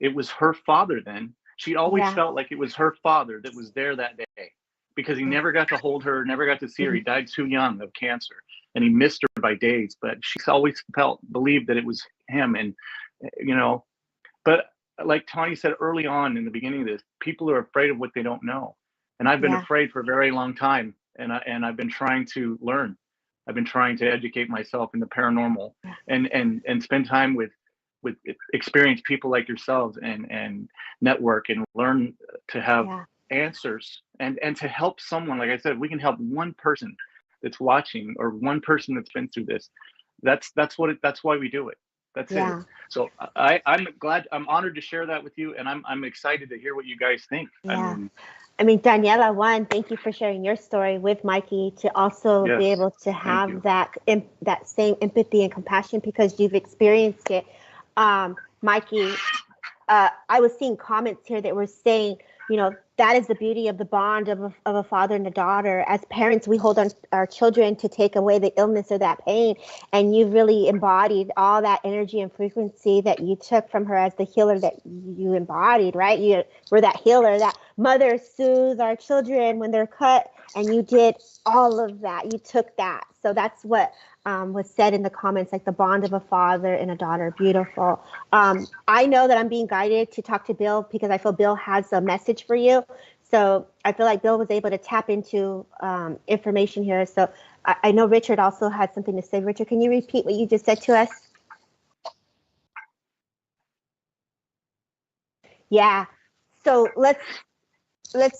it was her father then. She always felt like it was her father that was there that day because he never got to hold her, never got to see her. He died too young of cancer and he missed her by days, but she's always believed that it was him. And, but like Tawny said early on in the beginning of this, people are afraid of what they don't know. And I've been afraid for a very long time. And I've been trying to learn. I've been trying to educate myself in the paranormal and spend time with experienced people like yourselves and network and learn to have answers and to help someone. Like I said, we can help one person that's watching or one person that's been through this. That's why we do it. That's it. So I'm honored to share that with you, and I'm excited to hear what you guys think. I mean, Daniela, thank you for sharing your story with Mikey to also be able to have that same empathy and compassion because you've experienced it. Mikey, I was seeing comments here that were saying, that is the beauty of the bond of a father and a daughter. As parents, we hold on our children to take away the illness or that pain. And you've really embodied all that energy and frequency that you took from her as the healer that you embodied, right? You were that healer, that mother soothes our children when they're cut. And you did all of that. You took that. So that's what was said in the comments, like the bond of a father and a daughter. Beautiful. I know that I'm being guided to talk to Bill because I feel Bill has a message for you. So I feel like Bill was able to tap into information here. So I know Richard also had something to say. Richard, can you repeat what you just said to us? Yeah. So let's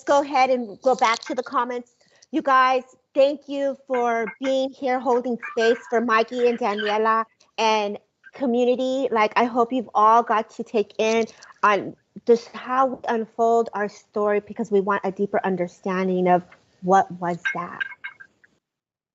go ahead and go back to the comments. You guys, thank you for being here, holding space for Mikey and Daniela and community. Like, I hope you've all got to take in on just how we unfold our story because we want a deeper understanding of what was that.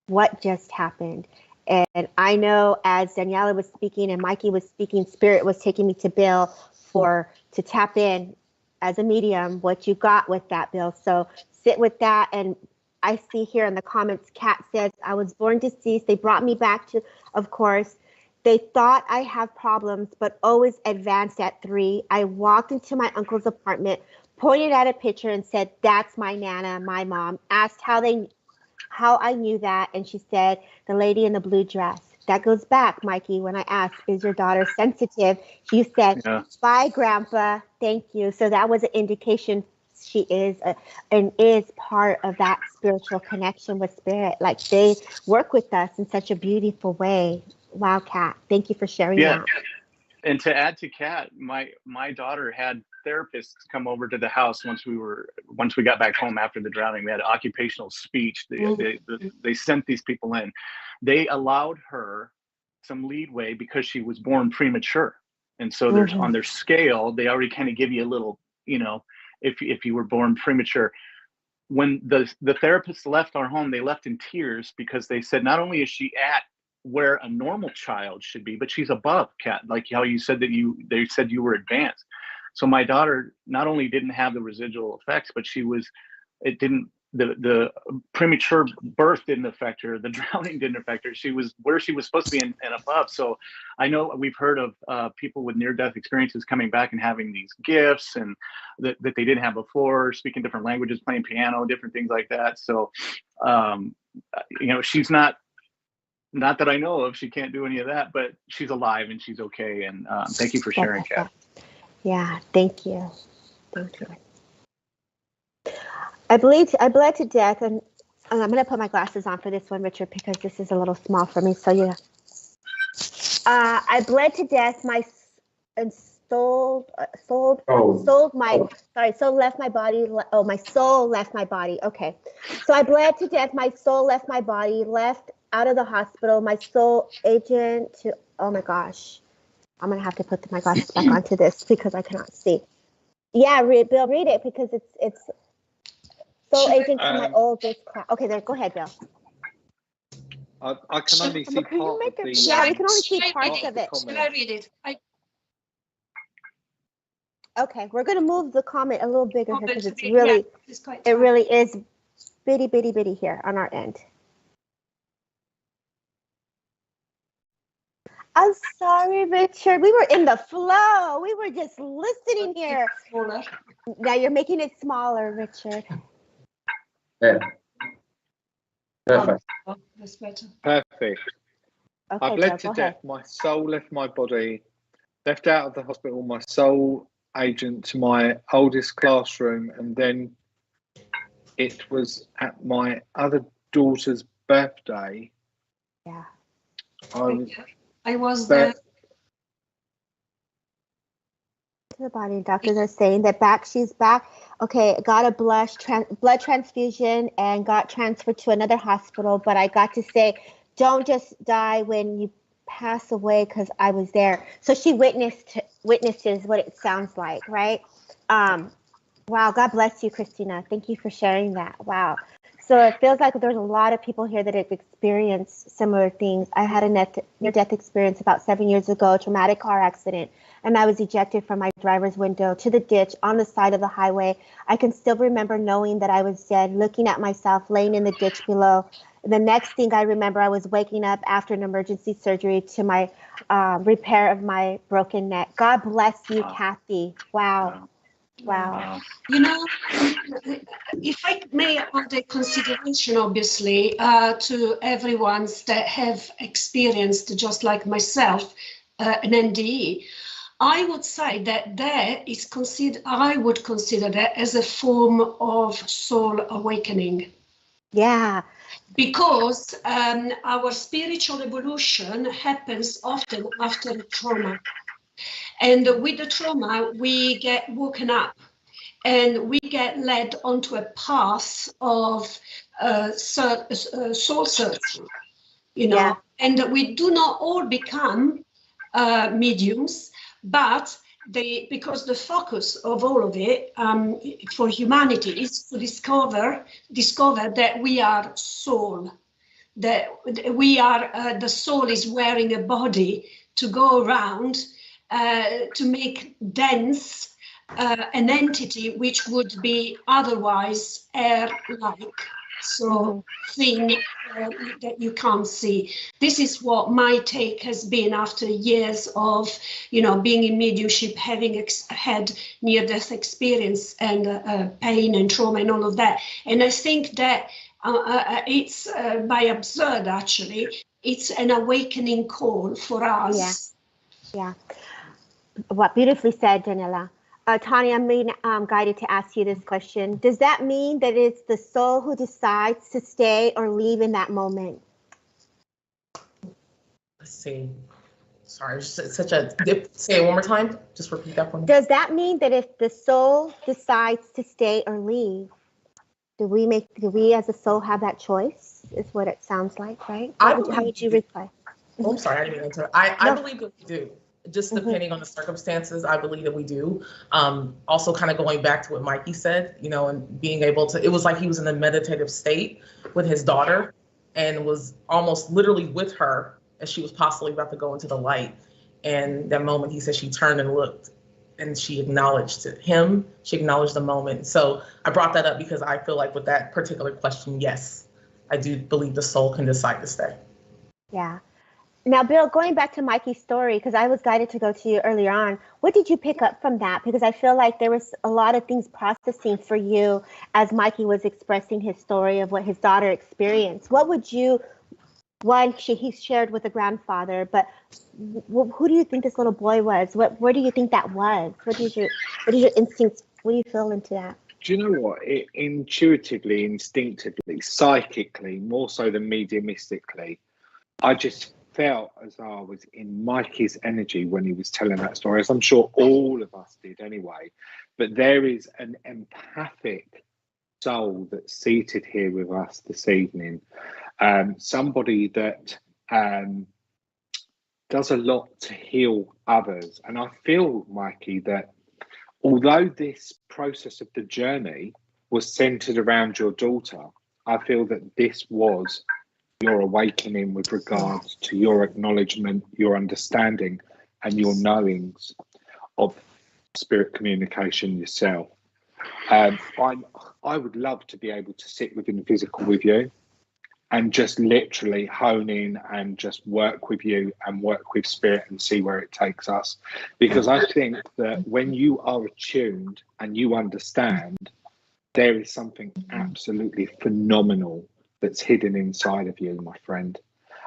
what just happened. And I know as Daniela was speaking and Mikey was speaking, Spirit was taking me to Bill to tap in as a medium, what you got with that, Bill. So sit with that. And I see here in the comments, Kat says, I was born deceased. They brought me back to, of course, they thought I have problems, but always advanced at 3. I walked into my uncle's apartment, pointed at a picture and said, that's my Nana, my mom. Asked how I knew that. And she said, the lady in the blue dress. That goes back, Mikey, when I asked, is your daughter sensitive? You said, bye, Grandpa. Thank you. So that was an indication she is and is part of that spiritual connection with Spirit. Like they work with us in such a beautiful way. Wow, Kat. Thank you for sharing that. And to add to Kat, my daughter had therapists come over to the house once we got back home after the drowning. We had occupational speech. They sent these people in. They allowed her some leadway because she was born premature. And so there's on their scale, they already kind of give you a little, if you were born premature. When the therapist left our home, they left in tears because they said, not only is she at where a normal child should be, but she's above, Kat, like how you said they said you were advanced. So my daughter not only didn't have the residual effects, but the premature birth didn't affect her. The drowning didn't affect her. She was where she was supposed to be and above. So I know we've heard of people with near-death experiences coming back and having these gifts and that they didn't have before, speaking different languages, playing piano, different things like that. So, she's not that I know of, she can't do any of that, but she's alive and she's okay. And thank you for sharing, Kat. Yeah, thank you. Thank you. I bled to death, and I'm going to put my glasses on for this one, Richard, because this is a little small for me. So yeah, I bled to death. My soul left my body. Oh, my soul left my body. Okay, so I bled to death. My soul left my body. Left out of the hospital. My soul agent to. Oh my gosh, I'm gonna have to put my glasses back onto this because I cannot see. Yeah, Bill, read it because it's. Soul agent to my oldest class. Okay, there. Go ahead, Bill. I can only see part of the. Yeah, we can only see parts of it. Can I read it? Okay, we're gonna move the comment a little bigger here because it really is bitty here on our end. I'm sorry, Richard. We were in the flow. We were just listening here. Now you're making it smaller, Richard. Yeah. Perfect. That's better. Perfect. Okay, I bled to death. My soul left my body. Left out of the hospital. My soul agent to my oldest classroom, and then it was at my other daughter's birthday. Yeah. I was there. The body doctors are saying that she's back. Okay, got a blood transfusion and got transferred to another hospital, but I got to say, don't just die when you pass away because I was there. So she witnesses what it sounds like, right? Wow, God bless you, Christina. Thank you for sharing that. Wow. So it feels like there's a lot of people here that have experienced similar things. I had a near-death experience about 7 years ago, a traumatic car accident, and I was ejected from my driver's window to the ditch on the side of the highway. I can still remember knowing that I was dead, looking at myself laying in the ditch below. The next thing I remember, I was waking up after an emergency surgery to my repair of my broken neck. God bless you, Kathy. Wow. Wow. If I may add a consideration, obviously, to everyone that have experienced, just like myself, an NDE, I would say that I would consider that as a form of soul awakening. Yeah. Because our spiritual evolution happens often after trauma. And with the trauma, we get woken up and we get led onto a path of soul searching, Yeah. and we do not all become mediums, but because the focus of all of it for humanity is to discover that we are soul. that we are, the soul is wearing a body to go around to make dense an entity which would be otherwise air-like, so thin that you can't see. This is what my take has been after years of, being in mediumship, having had near-death experience and pain and trauma and all of that. And I think that it's by absurd, actually, it's an awakening call for us. Yeah. What beautifully said, Janella. Tani, I'm being guided to ask you this question. Does that mean that it's the soul who decides to stay or leave in that moment? Let's see. Sorry, it's such a dip. Say it one more time. Just repeat that for me. Does that mean that if the soul decides to stay or leave, do we as a soul have that choice? Is what it sounds like, right? How would you reply? Oh, I'm sorry, I didn't mean to. I believe that we do. Just depending on the circumstances, I believe that we do. Also, kind of going back to what Mikey said, and being able to, it was like he was in a meditative state with his daughter and was almost literally with her as she was possibly about to go into the light. And that moment, he said she turned and looked and she acknowledged him. She acknowledged the moment. So I brought that up because I feel like with that particular question, yes, I do believe the soul can decide to stay. Yeah. Now, Bill, going back to Mikey's story, because I was guided to go to you earlier on, what did you pick up from that? Because I feel like there was a lot of things processing for you as Mikey was expressing his story of what his daughter experienced. What would you, he shared with the grandfather, but who do you think this little boy was? Where do you think that was? What is your instincts? What do you feel into that? Do you know what? Intuitively, instinctively, psychically, more so than mediumistically, I just felt as though I was in Mikey's energy when he was telling that story, as I'm sure all of us did anyway. But there is an empathic soul that's seated here with us this evening. Somebody that does a lot to heal others. And I feel, Mikey, that although this process of the journey was centered around your daughter, I feel that this was your awakening with regards to your acknowledgement, your understanding, and your knowings of spirit communication yourself. I would love to be able to sit within physical with you and just literally hone in and just work with you and work with spirit and see where it takes us. Because I think that when you are attuned and you understand, there is something absolutely phenomenal that's hidden inside of you, my friend.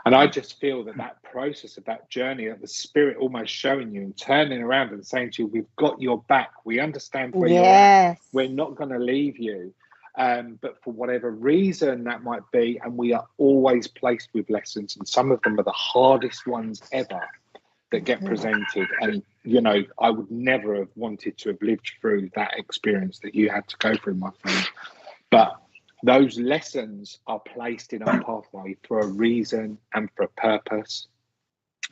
And I just feel that process of that journey, of the spirit almost showing you and turning around and saying to you, we've got your back. We understand where you're at. We're not going to leave you. But for whatever reason that might be, and we are always placed with lessons, and some of them are the hardest ones ever that get presented. And, I would never have wanted to have lived through that experience that you had to go through, my friend. But those lessons are placed in our pathway for a reason and for a purpose.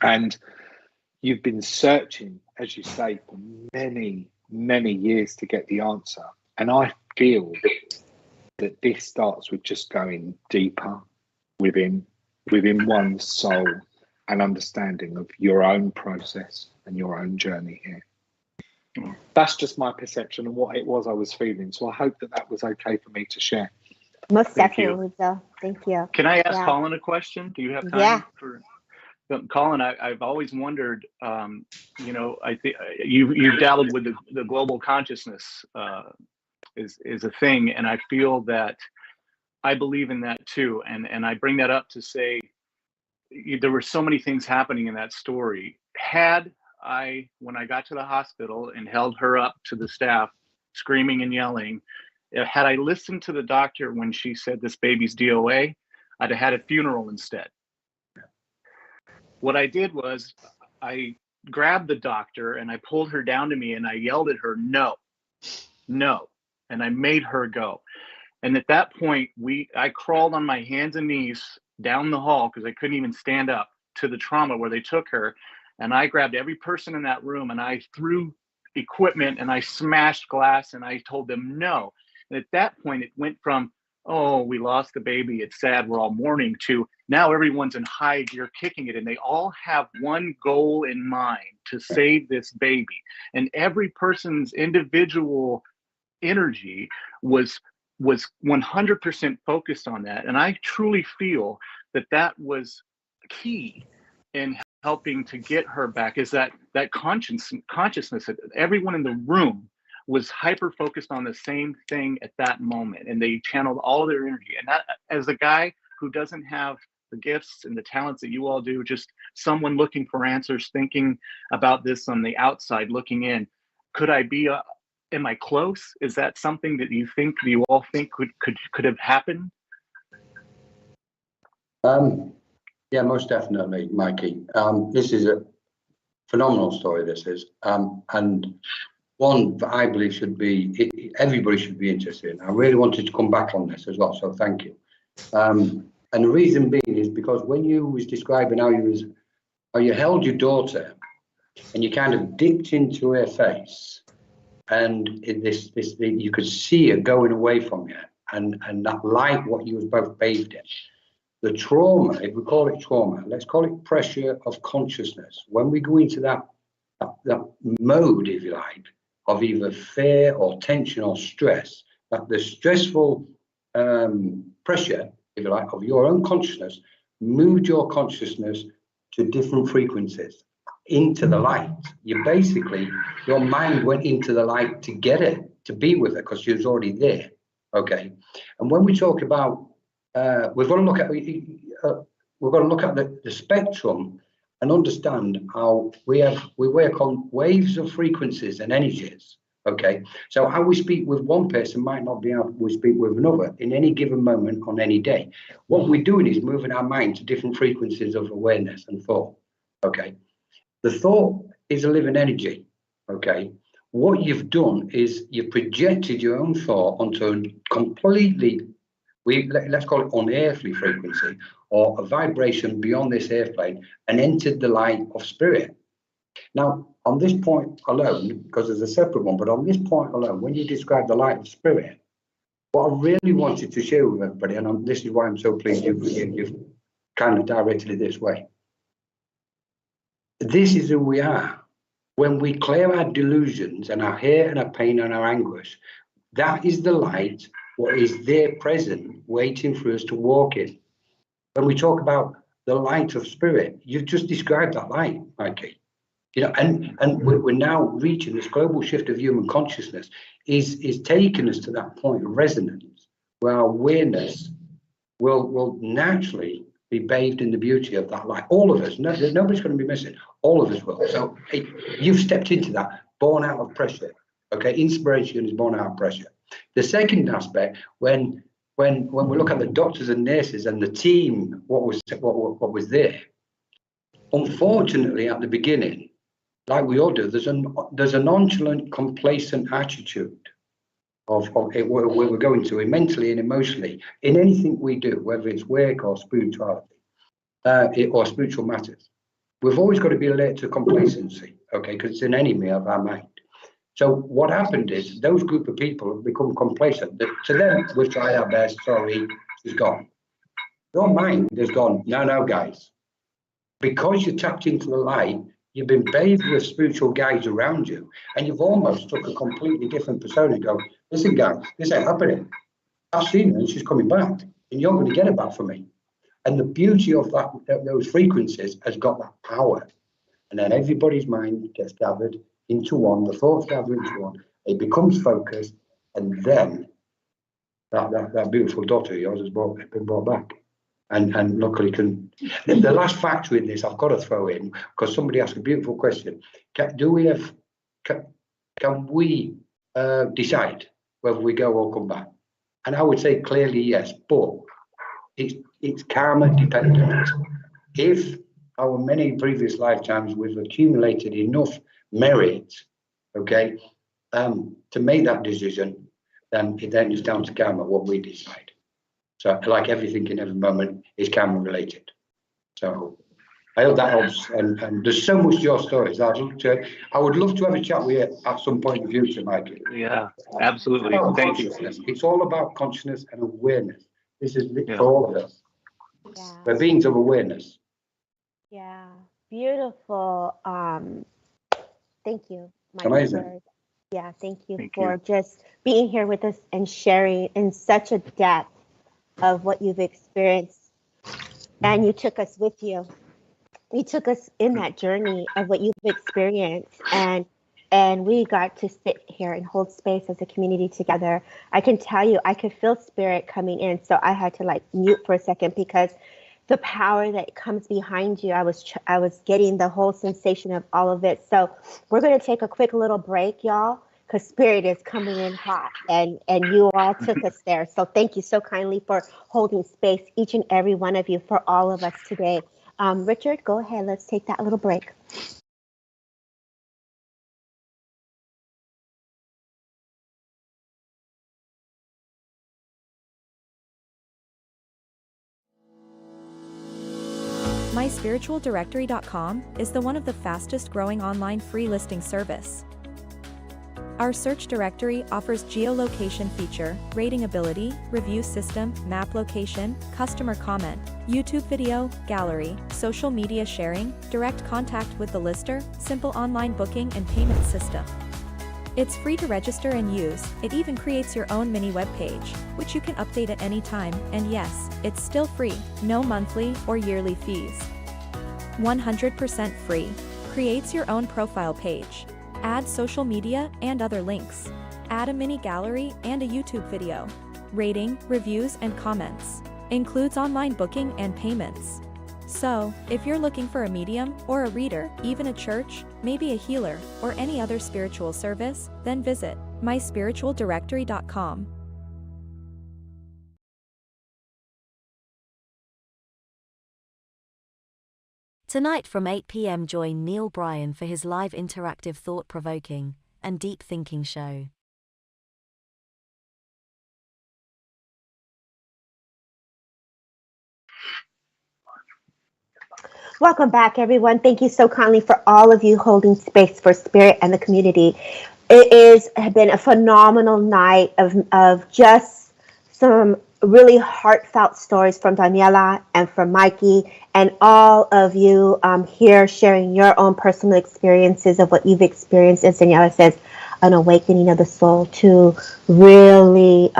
And you've been searching, as you say, for many, many years to get the answer. And I feel that this starts with just going deeper within one's soul and understanding of your own process and your own journey here. That's just my perception of what it was I was feeling. So I hope that was okay for me to share. Most definitely, Bill. Thank you. Can I ask Colin a question? Do you have time for Colin? I've always wondered. I think you've dabbled with the global consciousness is a thing, and I feel that I believe in that too. And I bring that up to say there were so many things happening in that story. When I got to the hospital and held her up to the staff, screaming and yelling. Had I listened to the doctor when she said this baby's DOA, I'd have had a funeral instead. What I did was I grabbed the doctor and I pulled her down to me and I yelled at her, no. And I made her go. And at that point, I crawled on my hands and knees down the hall because I couldn't even stand up to the trauma where they took her. And I grabbed every person in that room and I threw equipment and I smashed glass and I told them no. And at that point, it went from, oh, we lost the baby, it's sad, we're all mourning, to now everyone's in high gear kicking it, and they all have one goal in mind: to save this baby. And every person's individual energy was 100% focused on that. And I truly feel that that was key in helping to get her back, is that consciousness that everyone in the room was hyper focused on the same thing at that moment, and they channeled all of their energy. And that, as a guy who doesn't have the gifts and the talents that you all do, just someone looking for answers, thinking about this on the outside looking in, could I be am I close? Is that something that you all think could have happened? Yeah, most definitely, Mikey. This is a phenomenal story, this is, and one that I believe everybody should be interested in. I really wanted to come back on this as well, so thank you. And the reason being is because when you was describing how you held your daughter and you kind of dipped into her face, and you could see her going away from you, and that light, what you was both bathed in. The trauma, if we call it trauma, let's call it pressure of consciousness. When we go into that mode, if you like, of either fear or tension or stress, that the stressful pressure, if you like, of your own consciousness moved your consciousness to different frequencies, into the light. Your mind went into the light to get it, to be with her, because she was already there. Okay. And when we talk about, we've got to look at the spectrum and understand how we work on waves of frequencies and energies. Okay, so how we speak with one person might not be how we speak with another in any given moment on any day. What we're doing is moving our mind to different frequencies of awareness and thought. Okay, the thought is a living energy. Okay, what you've done is you've projected your own thought onto a completely, let's call it unearthly frequency, or a vibration beyond this airplane, and entered the light of spirit. Now, on this point alone, because there's a separate one, but on this point alone, when you describe the light of spirit, what I really wanted to share with everybody, and this is why I'm so pleased you've kind of directed it this way. This is who we are. When we clear our delusions and our hate and our pain and our anguish, that is the light, what is there present, waiting for us to walk in. When we talk about the light of spirit, you've just described that light, Mikey. You know, and we're now reaching this global shift of human consciousness is taking us to that point of resonance where our awareness will naturally be bathed in the beauty of that light. All of us, nobody's going to be missing. All of us will. So you've stepped into that, born out of pressure. Okay, inspiration is born out of pressure. The second aspect, when we look at the doctors and nurses and the team, what was there, unfortunately at the beginning, like we all do, there's a nonchalant, complacent attitude of where we're going to mentally and emotionally in anything we do, whether it's work or spirituality or spiritual matters. We've always got to be alert to complacency, okay, because it's an enemy of our mind. So what happened is those group of people have become complacent. To them, we've tried our best, sorry, she's gone. Your mind has gone, no, guys. Because you tapped into the light, you've been bathed with spiritual guides around you, and you've almost took a completely different persona and go, listen, guys, this ain't happening. I've seen her and she's coming back, and you're going to get it back from me. And the beauty of those frequencies has got that power. And then everybody's mind gets gathered into one, the thoughts gather into one, it becomes focused, and then that beautiful daughter of yours has been brought back. And luckily the last factor in this I've got to throw in, because somebody asked a beautiful question. Can we decide whether we go or come back? And I would say clearly yes, but it's karma dependent. If our many previous lifetimes we've accumulated enough merit, okay, to make that decision, then it's down to karma what we decide. So, like everything in every moment is karma related. So, I hope that helps. And there's so much to your stories. I would love to have a chat with you at some point in the future, Mikey. Yeah, absolutely. Thank you. It's all about consciousness and awareness. This is for all of us. Yeah. We're beings of awareness. Yeah. Beautiful. Thank you, Mike. Amazing. Yeah, thank you Thank for you. just being here with us and sharing in such a depth of what you've experienced. And you took us with you. You took us in that journey of what you've experienced, and we got to sit here and hold space as a community together. I can tell you, I could feel spirit coming in, so I had to like mute for a second because the power that comes behind you, I was getting the whole sensation of all of it. So we're going to take a quick little break, y'all, because spirit is coming in hot, and you all took us there. So thank you so kindly for holding space, each and every one of you, for all of us today. Richard, go ahead. Let's take that little break. MySpiritualDirectory.com is one of the fastest growing online free listing service. Our search directory offers geolocation feature, rating ability, review system, map location, customer comment, YouTube video, gallery, social media sharing, direct contact with the lister, simple online booking and payment system. It's free to register and use. It even creates your own mini web page, which you can update at any time, and yes, it's still free, no monthly or yearly fees. 100% free. Creates your own profile page. Add social media and other links. Add a mini gallery and a YouTube video. Rating, reviews and comments. Includes online booking and payments. So, if you're looking for a medium or a reader, even a church, maybe a healer, or any other spiritual service, then visit myspiritualdirectory.com. Tonight from 8 p.m. join Neil Bryan for his live interactive thought-provoking and deep-thinking show. Welcome back, everyone. Thank you so kindly for all of you holding space for spirit and the community. It has been a phenomenal night of just some really heartfelt stories from Daniela and from Mikey and all of you here sharing your own personal experiences of what you've experienced. As Daniela says, an awakening of the soul to really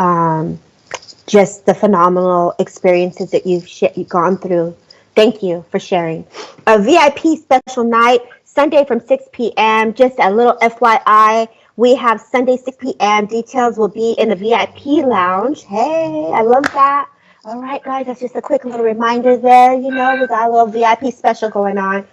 just the phenomenal experiences that you've gone through. Thank you for sharing. A VIP special night, Sunday from 6 p.m. Just a little FYI, we have Sunday 6 p.m. Details will be in the VIP lounge. Hey, I love that. All right, guys, that's just a quick little reminder there. You know, we got a little VIP special going on.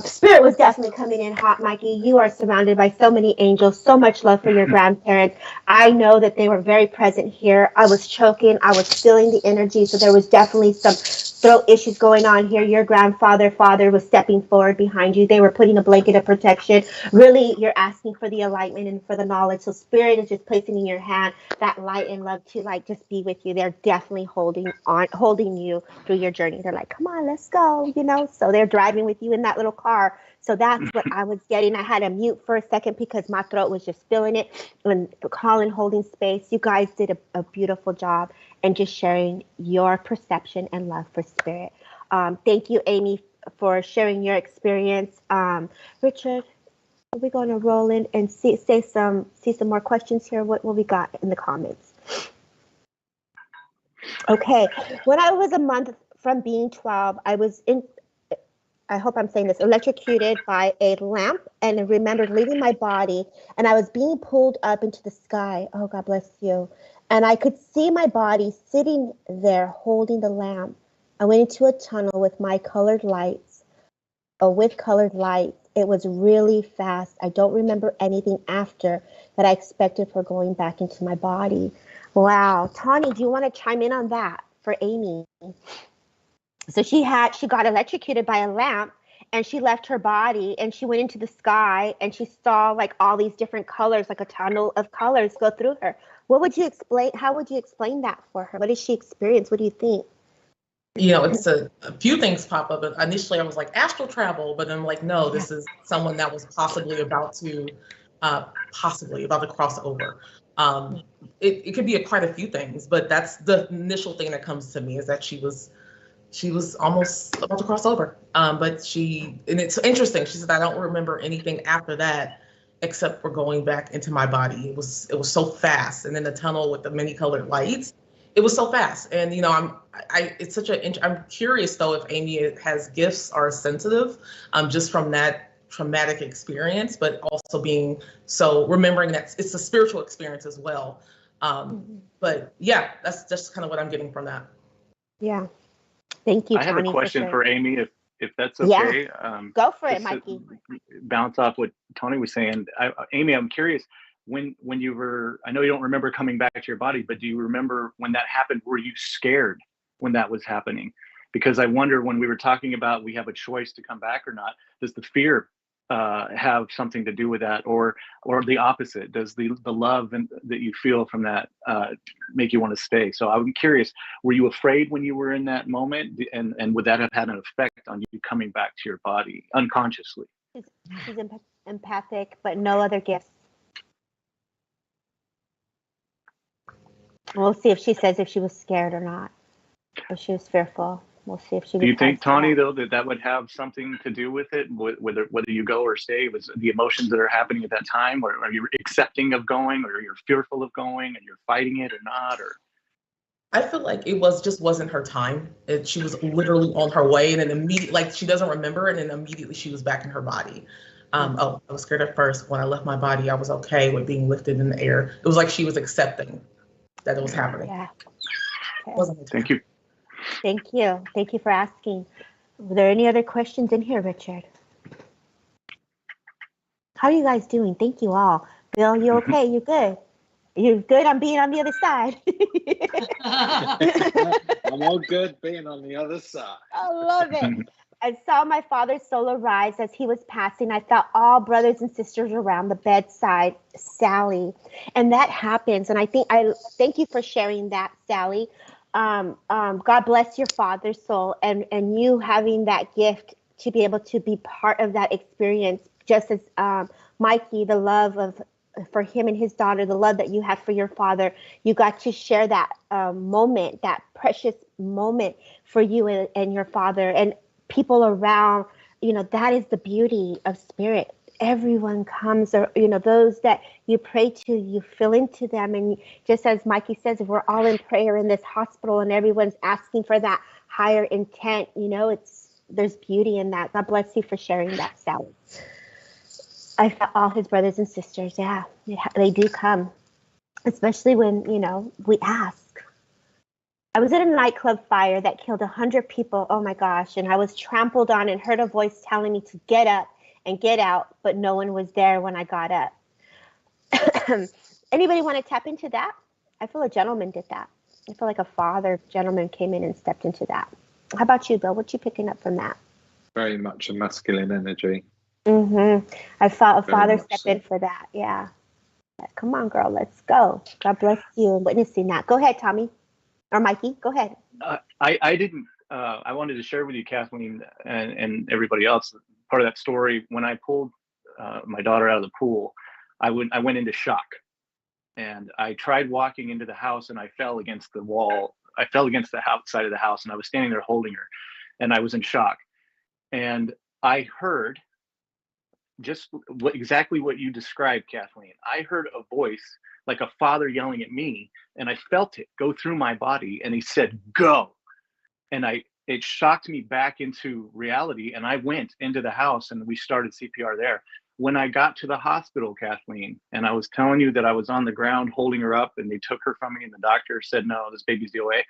Spirit was definitely coming in hot, Mikey. You are surrounded by so many angels, so much love for your grandparents. I know that they were very present here. I was choking. I was feeling the energy. So there was definitely some throat issues going on here. Your father was stepping forward behind you. They were putting a blanket of protection. Really, you're asking for the enlightenment and for the knowledge. So Spirit is just placing in your hand that light and love to like just be with you. They're definitely holding you through your journey. They're like, come on, let's go, you know. So they're driving with you in that little car. So that's what I was getting. I had to mute for a second because my throat was just feeling it. And Colin holding space. You guys did a beautiful job and just sharing your perception and love for spirit. Thank you, Amy, for sharing your experience. Richard, are we going to roll in and see some more questions here? What we got in the comments? Okay, when I was a month from being 12, I was I hope I'm saying this, electrocuted by a lamp, and I remembered leaving my body, and I was being pulled up into the sky. Oh, God bless you. And I could see my body sitting there holding the lamp. I went into a tunnel with colored lights. It was really fast. I don't remember anything after that I expected for going back into my body. Wow. Tawny, do you want to chime in on that for Amy? So she got electrocuted by a lamp, and she left her body and she went into the sky, and she saw like all these different colors, like a tunnel of colors go through her. How would you explain that for her? What did she experience? What do you think? You know, it's a few things pop up. Initially I was like astral travel, but then I'm like, no, this is someone that was possibly about to cross over. It could be quite a few things, but that's the initial thing that comes to me, is that she was she was almost about to cross over. But and it's interesting. She said, I don't remember anything after that except for going back into my body. It was so fast. And then the tunnel with the many colored lights, it was so fast. And, you know, I'm curious though, if Amy has gifts or is sensitive, just from that traumatic experience, but also remembering that it's a spiritual experience as well. But yeah, that's just kind of what I'm getting from that. Yeah. Thank you, I have Tony, a question for Amy, if that's okay. Yeah. Go for it, Mikey. Bounce off what Tony was saying. Amy, I'm curious, when you were, I know you don't remember coming back to your body, but do you remember when that happened? Were you scared when that was happening? Because I wonder, when we were talking about we have a choice to come back or not, does the fear have something to do with that, or the opposite? Does the love that you feel from that make you want to stay? So I'm curious, were you afraid when you were in that moment, and would that have had an effect on you coming back to your body unconsciously? She's empathic, but no other gifts. We'll see if she says if she was scared or not, or she was fearful. We'll see if she. Do you think, Tony, though, that would have something to do with it, whether you go or stay? Was the emotions that are happening at that time, or are you accepting of going, or you're fearful of going, and you're fighting it or not? Or I feel like it wasn't her time. She was literally on her way, and then immediately, like, she doesn't remember it, and immediately she was back in her body. I was scared at first. When I left my body, I was okay with being lifted in the air. It was like she was accepting that it was happening. Yeah. Okay. Thank you. Thank you. Thank you for asking. Were there any other questions in here, Richard? How are you guys doing? Thank you all. Bill, you okay? You good? You good on being on the other side? I'm all good being on the other side. I love it. I saw my father's soul arise as he was passing. I felt all brothers and sisters around the bedside, Sally. And that happens. And I thank you for sharing that, Sally. God bless your father's soul, and you having that gift to be able to be part of that experience, just as Mikey, the love for him and his daughter, the love that you had for your father, you got to share that moment, that precious moment for you and your father and people around. You know, that is the beauty of spirit. Everyone comes, or, you know, those that you pray to, you fill into them. And just as Mikey says, if we're all in prayer in this hospital and everyone's asking for that higher intent, you know, there's beauty in that. God bless you for sharing that, Sally. I felt all his brothers and sisters. Yeah, they do come, especially when, you know, we ask. I was in a nightclub fire that killed 100 people. Oh my gosh. And I was trampled on and heard a voice telling me to get up and get out, but no one was there when I got up. Anybody want to tap into that? I feel a gentleman did that. I feel like a father gentleman came in and stepped into that. How about you, Bill? What you picking up from that? Very much a masculine energy. I felt a father step in for that. Yeah. Come on, girl, let's go. God bless you and witnessing that. Go ahead, Tommy. Or Mikey, go ahead. I didn't. I wanted to share with you, Kathleen, and everybody else, part of that story. When I pulled my daughter out of the pool, I went into shock, and I tried walking into the house, and I fell against the wall. I fell against the outside of the house, and I was standing there holding her, and I was in shock. And I heard just exactly what you described, Kathleen. I heard a voice like a father yelling at me, and I felt it go through my body, and he said, "Go." And it shocked me back into reality, and I went into the house and we started CPR there. When I got to the hospital, Kathleen, and I was telling you that I was on the ground holding her up, and they took her from me, and the doctor said, "No, this baby's DOA."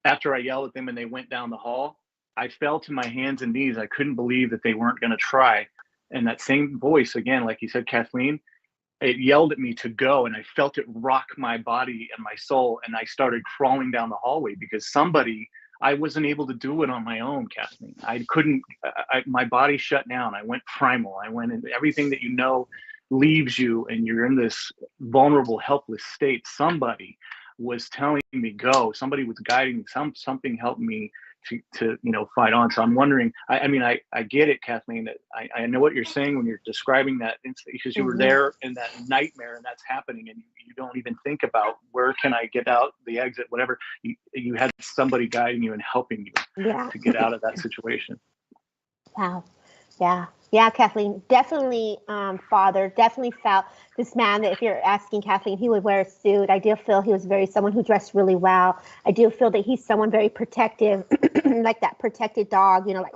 After I yelled at them and they went down the hall, I fell to my hands and knees. I couldn't believe that they weren't going to try. And that same voice, again, like you said, Kathleen, it yelled at me to go, and I felt it rock my body and my soul, and I started crawling down the hallway because I wasn't able to do it on my own, Kathleen. I couldn't, my body shut down. I went primal. I went into everything that you know leaves you, and you're in this vulnerable, helpless state. Somebody was telling me go. Somebody was guiding me. Something helped me to fight on. So I'm wondering, I mean, I get it, Kathleen, that I know what you're saying when you're describing that incident, because you were there in that nightmare and that's happening, and you don't even think about where can I get out, the exit, whatever. You had somebody guiding you and helping you to get out of that situation. Wow. Yeah, Kathleen, definitely, father, definitely felt this man that if you're asking Kathleen, he would wear a suit. I do feel he was someone who dressed really well. I do feel that he's someone very protective, like that protected dog, like,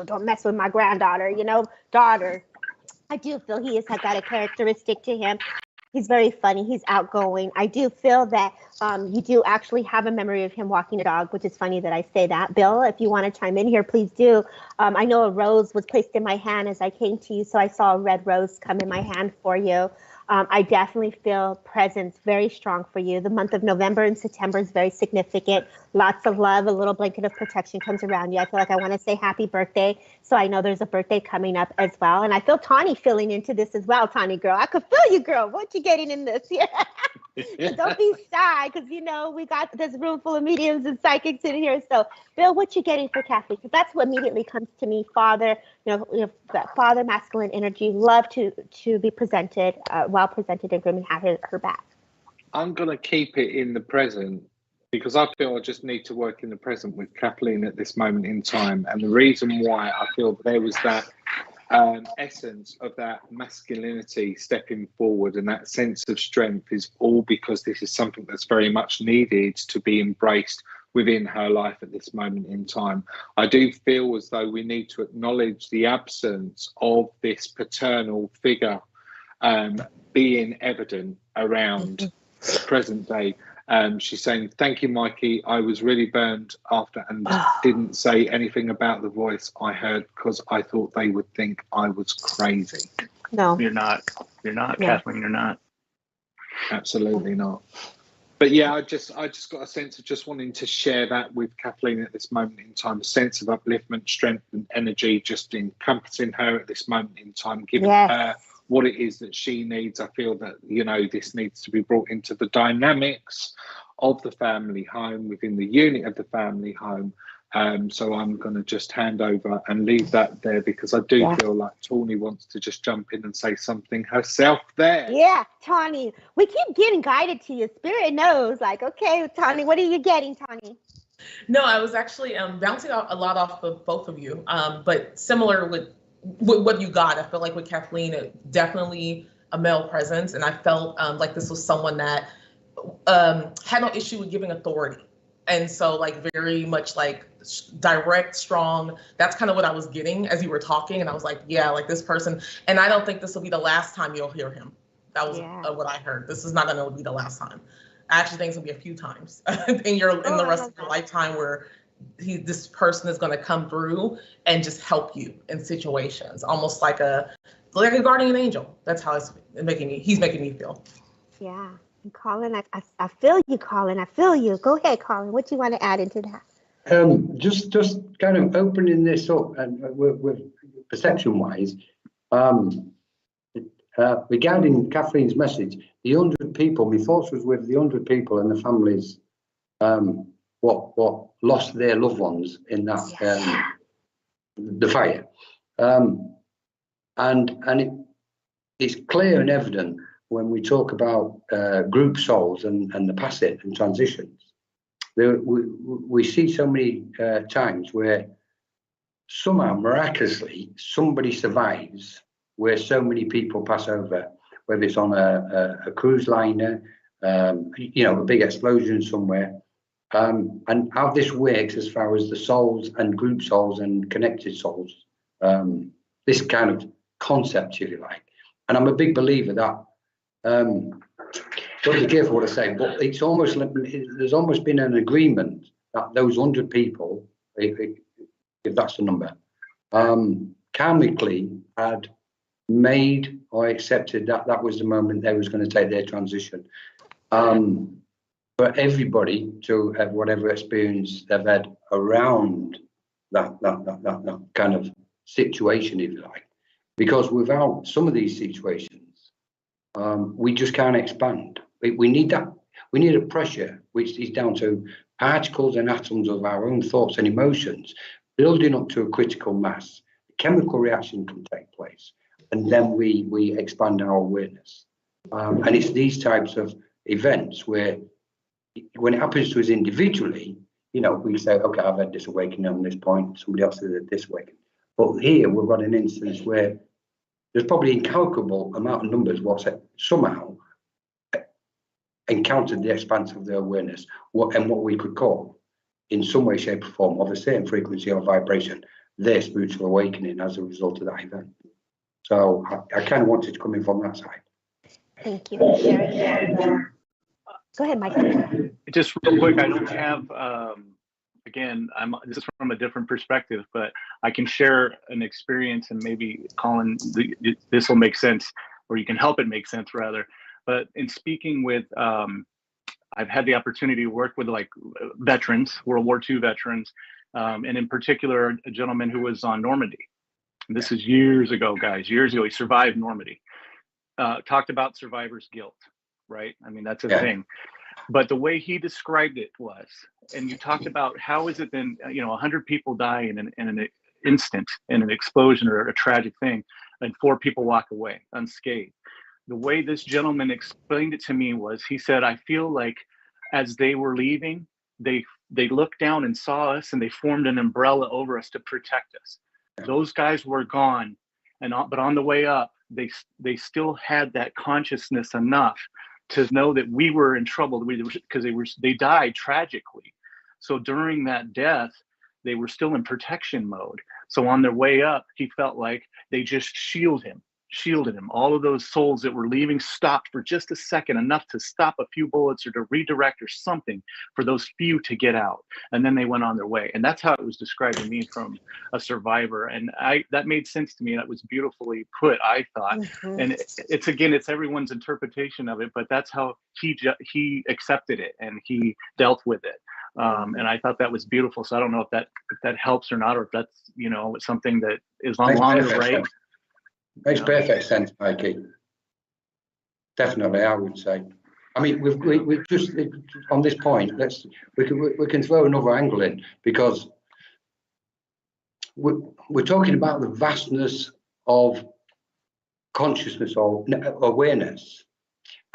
don't mess with my granddaughter, daughter. I do feel he has got a characteristic to him. He's very funny. He's outgoing. I do feel that you do actually have a memory of him walking a dog, which is funny that I say that. Bill, if you want to chime in here, please do. I know a rose was placed in my hand as I came to you, so I saw a red rose come in my hand for you. I definitely feel presence very strong for you. The month of November and September is very significant. Lots of love, a little blanket of protection comes around you. I feel like I want to say happy birthday. So I know there's a birthday coming up as well. And I feel Tawny feeling into this as well, Tawny girl. I could feel you, girl. What you getting in this? Yeah. So don't be shy, because we got this room full of mediums and psychics in here. So Bill, what you getting for Kathleen? Because that's what immediately comes to me. Father, that father masculine energy, love to be presented, well presented, and grooming, have her back. I'm going to keep it in the present, because I feel I just need to work in the present with Kathleen at this moment in time. And the reason why I feel there was that essence of that masculinity stepping forward and that sense of strength is all because this is something that's very much needed to be embraced within her life at this moment in time. I do feel as though we need to acknowledge the absence of this paternal figure being evident around the present day. She's saying, thank you, Mikey. I was really burned after and didn't say anything about the voice I heard because I thought they would think I was crazy. No. You're not, Kathleen, you're not. Absolutely not. But yeah, I just got a sense of just wanting to share that with Kathleen at this moment in time, a sense of upliftment, strength and energy, just encompassing her at this moment in time, giving her what it is that she needs. I feel that, this needs to be brought into the dynamics of the family home, within the unit of the family home. So I'm going to just hand over and leave that there, because I do feel like Tawny wants to just jump in and say something herself there. Yeah, Tawny, we keep getting guided to you. Spirit knows, like, okay, Tawny, what are you getting, Tawny? No, I was actually bouncing a lot off of both of you, but similar with what you got. I feel like with Kathleen, it definitely a male presence, and I felt like this was someone that had no issue with giving authority, and so like very much like direct, strong. That's kind of what I was getting as you were talking, and I was like, yeah, like this person. And I don't think this will be the last time you'll hear him. That was what I heard. This is not going to be the last time. I actually think it's going to be a few times in the rest of your lifetime where this person is going to come through and just help you in situations, almost like a guardian angel. That's how he's making me feel. Yeah, and Colin, I feel you, Colin. I feel you. Go ahead, Colin. What do you want to add into that? Just kind of opening this up and with perception wise, regarding Kathleen's message, the 100 people, my thoughts was with the 100 people and the families what lost their loved ones in that the fire, and it's clear and evident when we talk about group souls and the passage and transitions. We see so many times where somehow miraculously somebody survives, where so many people pass over, whether it's on a cruise liner, a big explosion somewhere. And how this works as far as the souls and group souls and connected souls, this kind of concept, if you like. And I'm a big believer that, don't be careful what I say, but it's almost like there's almost been an agreement that those 100 people, if that's the number, karmically had made or accepted that was the moment they was going to take their transition. For everybody to have whatever experience they've had around that kind of situation, if you like, because without some of these situations, we just can't expand. We need that. We need a pressure, which is down to particles and atoms of our own thoughts and emotions building up to a critical mass. A chemical reaction can take place, and then we expand our awareness. And it's these types of events where, when it happens to us individually, you know, we say, okay, I've had this awakening on this point, somebody else has had this awakening. But here we've got an instance where there's probably incalculable amount of numbers what's somehow encountered the expanse of their awareness, and what we could call, in some way, shape, or form, of a certain frequency or vibration, their spiritual awakening as a result of that event. So I kind of wanted to come in from that side. Thank you for sharing that. Go ahead, Michael. Just real quick, I don't have, again, this is from a different perspective, but I can share an experience, and maybe, Colin, this will make sense, or you can help it make sense, rather. But in speaking with, I've had the opportunity to work with like veterans, World War II veterans, and in particular, a gentleman who was on Normandy. And this is years ago, guys, years ago. He survived Normandy. Talked about survivor's guilt, right? I mean, that's a thing. But the way he described it was, and you talked about how is it then, you know, 100 people die in an instant, in an explosion or a tragic thing, and 4 people walk away unscathed. The way this gentleman explained it to me was, he said, I feel like as they were leaving, they looked down and saw us, and they formed an umbrella over us to protect us. Those guys were gone, but on the way up, they still had that consciousness enough to know that we were in trouble, because they died tragically. So during that death, they were still in protection mode. So on their way up, he felt like they just shielded him. All of those souls that were leaving stopped for just a second, enough to stop a few bullets or to redirect or something for those few to get out. And then they went on their way. And that's how it was described to me from a survivor. And that made sense to me. That was beautifully put, I thought. Mm-hmm. And it's everyone's interpretation of it, but that's how he accepted it and he dealt with it. And I thought that was beautiful. So I don't know if that helps or not, or if that's, you know, something that is along the right. Makes perfect sense, Mikey. Definitely, I would say. I mean, we've just on this point. We can throw another angle in, because we're talking about the vastness of consciousness or awareness,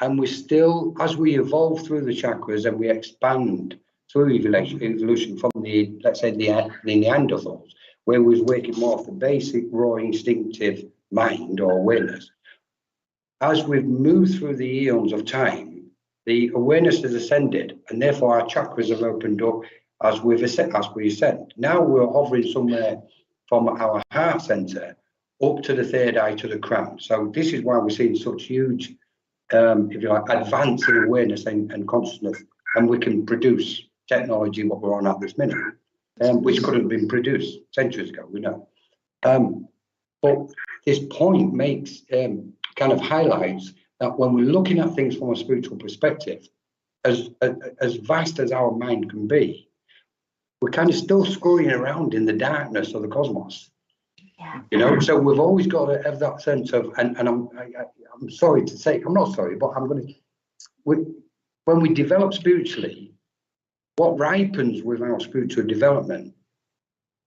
and we still, as we evolve through the chakras and we expand through evolution from the, let's say, the Neanderthals, where we was waking more of the basic raw instinctive mind or awareness. As we've moved through the eons of time, the awareness has ascended, and therefore our chakras have opened up as we ascend. Now we're hovering somewhere from our heart center up to the third eye to the crown. So this is why we're seeing such huge, if you like, advance in awareness and consciousness, and we can produce technology what we're on at this minute, which couldn't have been produced centuries ago, we know. But this point makes, kind of highlights that when we're looking at things from a spiritual perspective, as vast as our mind can be, we're kind of still screwing around in the darkness of the cosmos. Yeah. You know, so we've always got to have that sense of, and I'm sorry to say, I'm not sorry, but when we develop spiritually, what ripens with our spiritual development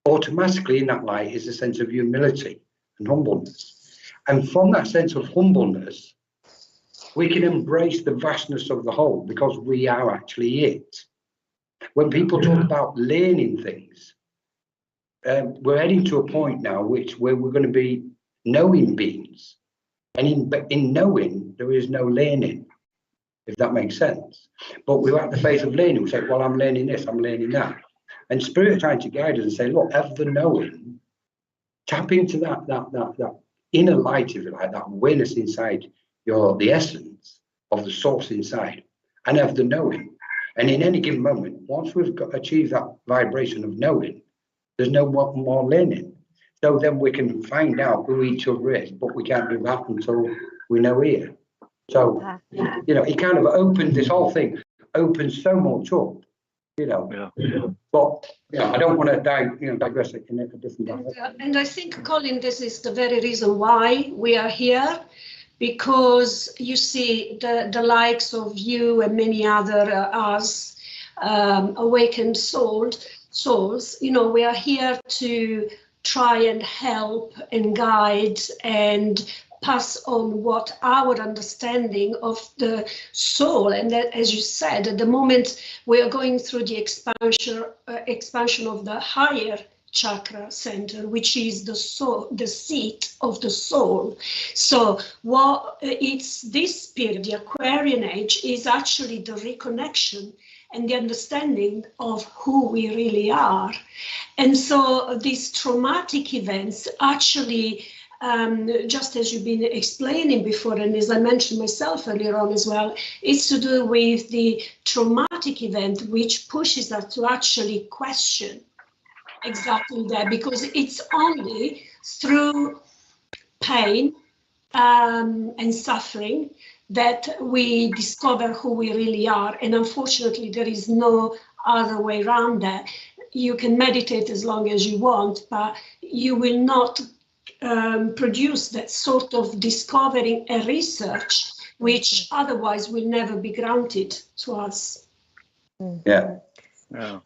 automatically in that light is a sense of humility and humbleness. And from that sense of humbleness, we can embrace the vastness of the whole, because we are actually it. When people talk about learning things, we're heading to a point now where we're going to be knowing beings. And in knowing, there is no learning, if that makes sense. But we're at the phase of learning. We say, well, I'm learning this, I'm learning that. And Spirit trying to guide us and say, look, have the knowing, tap into that inner light, if you like, that awareness inside the essence of the source inside, and have the knowing. And in any given moment, once we've achieved that vibration of knowing, there's no more learning. So then we can find out who each other is, but we can't do that until we know here. So, you know, it kind of opens this whole thing, opens so much up, you know. Yeah. But, you know, I don't want to digress in a different direction. And I think, Colin, this is the very reason why we are here, because you see the likes of you and many other us awakened souls, we are here to try and help and guide and pass on what our understanding of the soul. And that, as you said, at the moment we are going through the expansion of the higher chakra center, which is the soul, the seat of the soul. So what it's this period, the Aquarian age, is actually the reconnection and the understanding of who we really are. And so these traumatic events actually, just as you've been explaining before, and as I mentioned myself earlier on as well, it's to do with the traumatic event which pushes us to actually question exactly that, because it's only through pain and suffering that we discover who we really are. And unfortunately, there is no other way around that. You can meditate as long as you want, but you will not produce that sort of discovery and research, which otherwise will never be granted to us. Yeah. Yeah.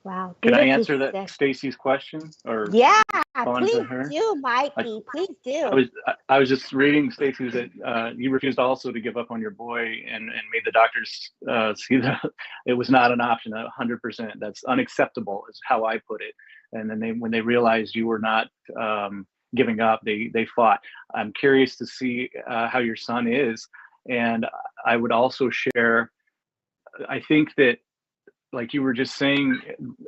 Wow. Can I answer that Stacy's question? Or yeah, respond to please her? do, Mikey. Please do. I was just reading, Stacy, that you refused also to give up on your boy and made the doctors see that it was not an option. 100%. That's unacceptable, is how I put it. And then when they realized you were not giving up, they fought. I'm curious to see how your son is, and I would also share. I think that, like you were just saying,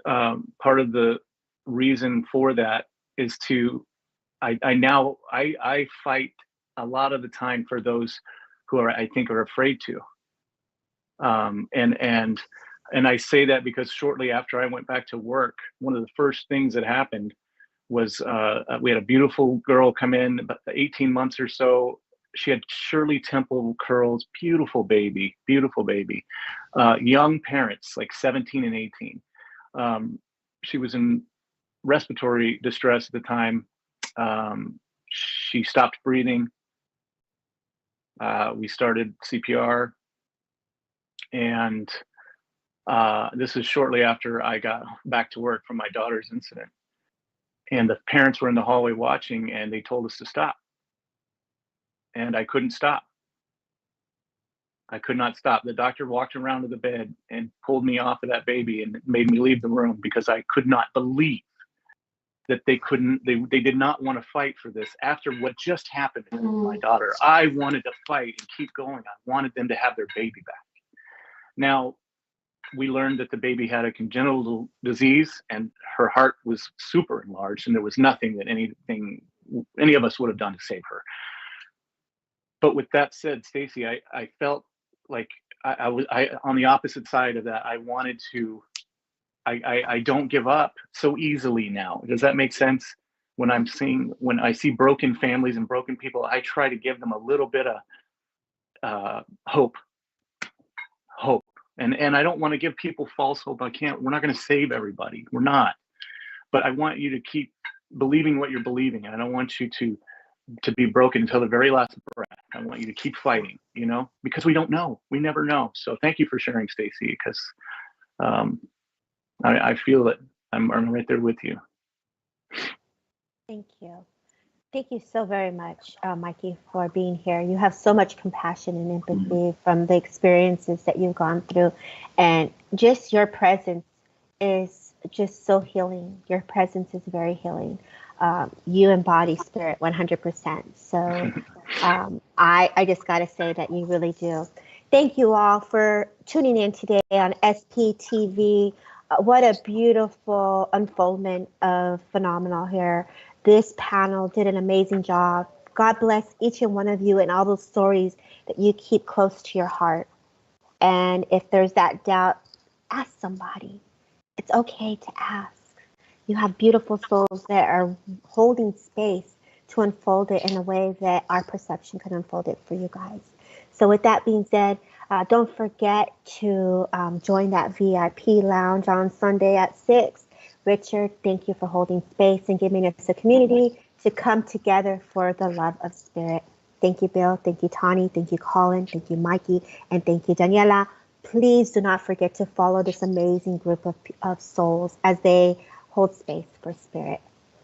part of the reason for that is to, I fight a lot of the time for those who I think are afraid to. And I say that because shortly after I went back to work, one of the first things that happened was we had a beautiful girl come in, about 18 months or so. She had Shirley Temple curls, beautiful baby. Young parents, like 17 and 18. She was in respiratory distress at the time. She stopped breathing. We started CPR. And this is shortly after I got back to work from my daughter's incident. And the parents were in the hallway watching, and they told us to stop. And I couldn't stop. I could not stop. The doctor walked around to the bed and pulled me off of that baby and made me leave the room because I could not believe that they did not want to fight for this after what just happened to my daughter. I wanted to fight and keep going. I wanted them to have their baby back. Now, we learned that the baby had a congenital disease and her heart was super enlarged, and there was nothing that any of us would have done to save her. But with that said, Stacy, I felt like I was on the opposite side of that. I wanted to, I don't give up so easily now. Does that make sense? When I see broken families and broken people, I try to give them a little bit of hope. And I don't want to give people false hope. We're not going to save everybody. We're not. But I want you to keep believing what you're believing. And I don't want you to be broken until the very last breath. I want you to keep fighting, because we don't know. We never know. So thank you for sharing, Stacy, because I feel that I'm right there with you. Thank you. Thank you so very much, Mikey, for being here. You have so much compassion and empathy from the experiences that you've gone through. And just your presence is just so healing. Your presence is very healing. You embody spirit 100%. So I just got to say that you really do. Thank you all for tuning in today on SPTV. What a beautiful unfoldment of Phenomenal here. This panel did an amazing job. God bless each and one of you and all those stories that you keep close to your heart. And if there's that doubt, ask somebody. It's okay to ask. You have beautiful souls that are holding space to unfold it in a way that our perception can unfold it for you guys. So with that being said, don't forget to join that VIP lounge on Sunday at 6. Richard, thank you for holding space and giving us a community to come together for the love of spirit. Thank you, Bill. Thank you, Tani. Thank you, Colin. Thank you, Mikey. And thank you, Daniela, please do not forget to follow this amazing group of souls as they hold space for spirit.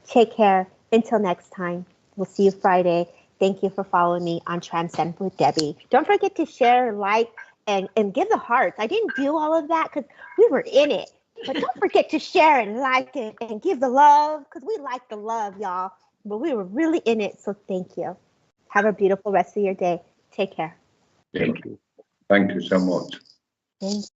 Take care. Until next time, we'll see you Friday. Thank you for following me on Transcend with Debbie. Don't forget to share, like, and give the hearts. I didn't do all of that because we were in it. But don't forget to share and like it and give the love, because we like the love, y'all. But we were really in it, so thank you. Have a beautiful rest of your day. Take care. Thank you. Thank you so much. Thank you.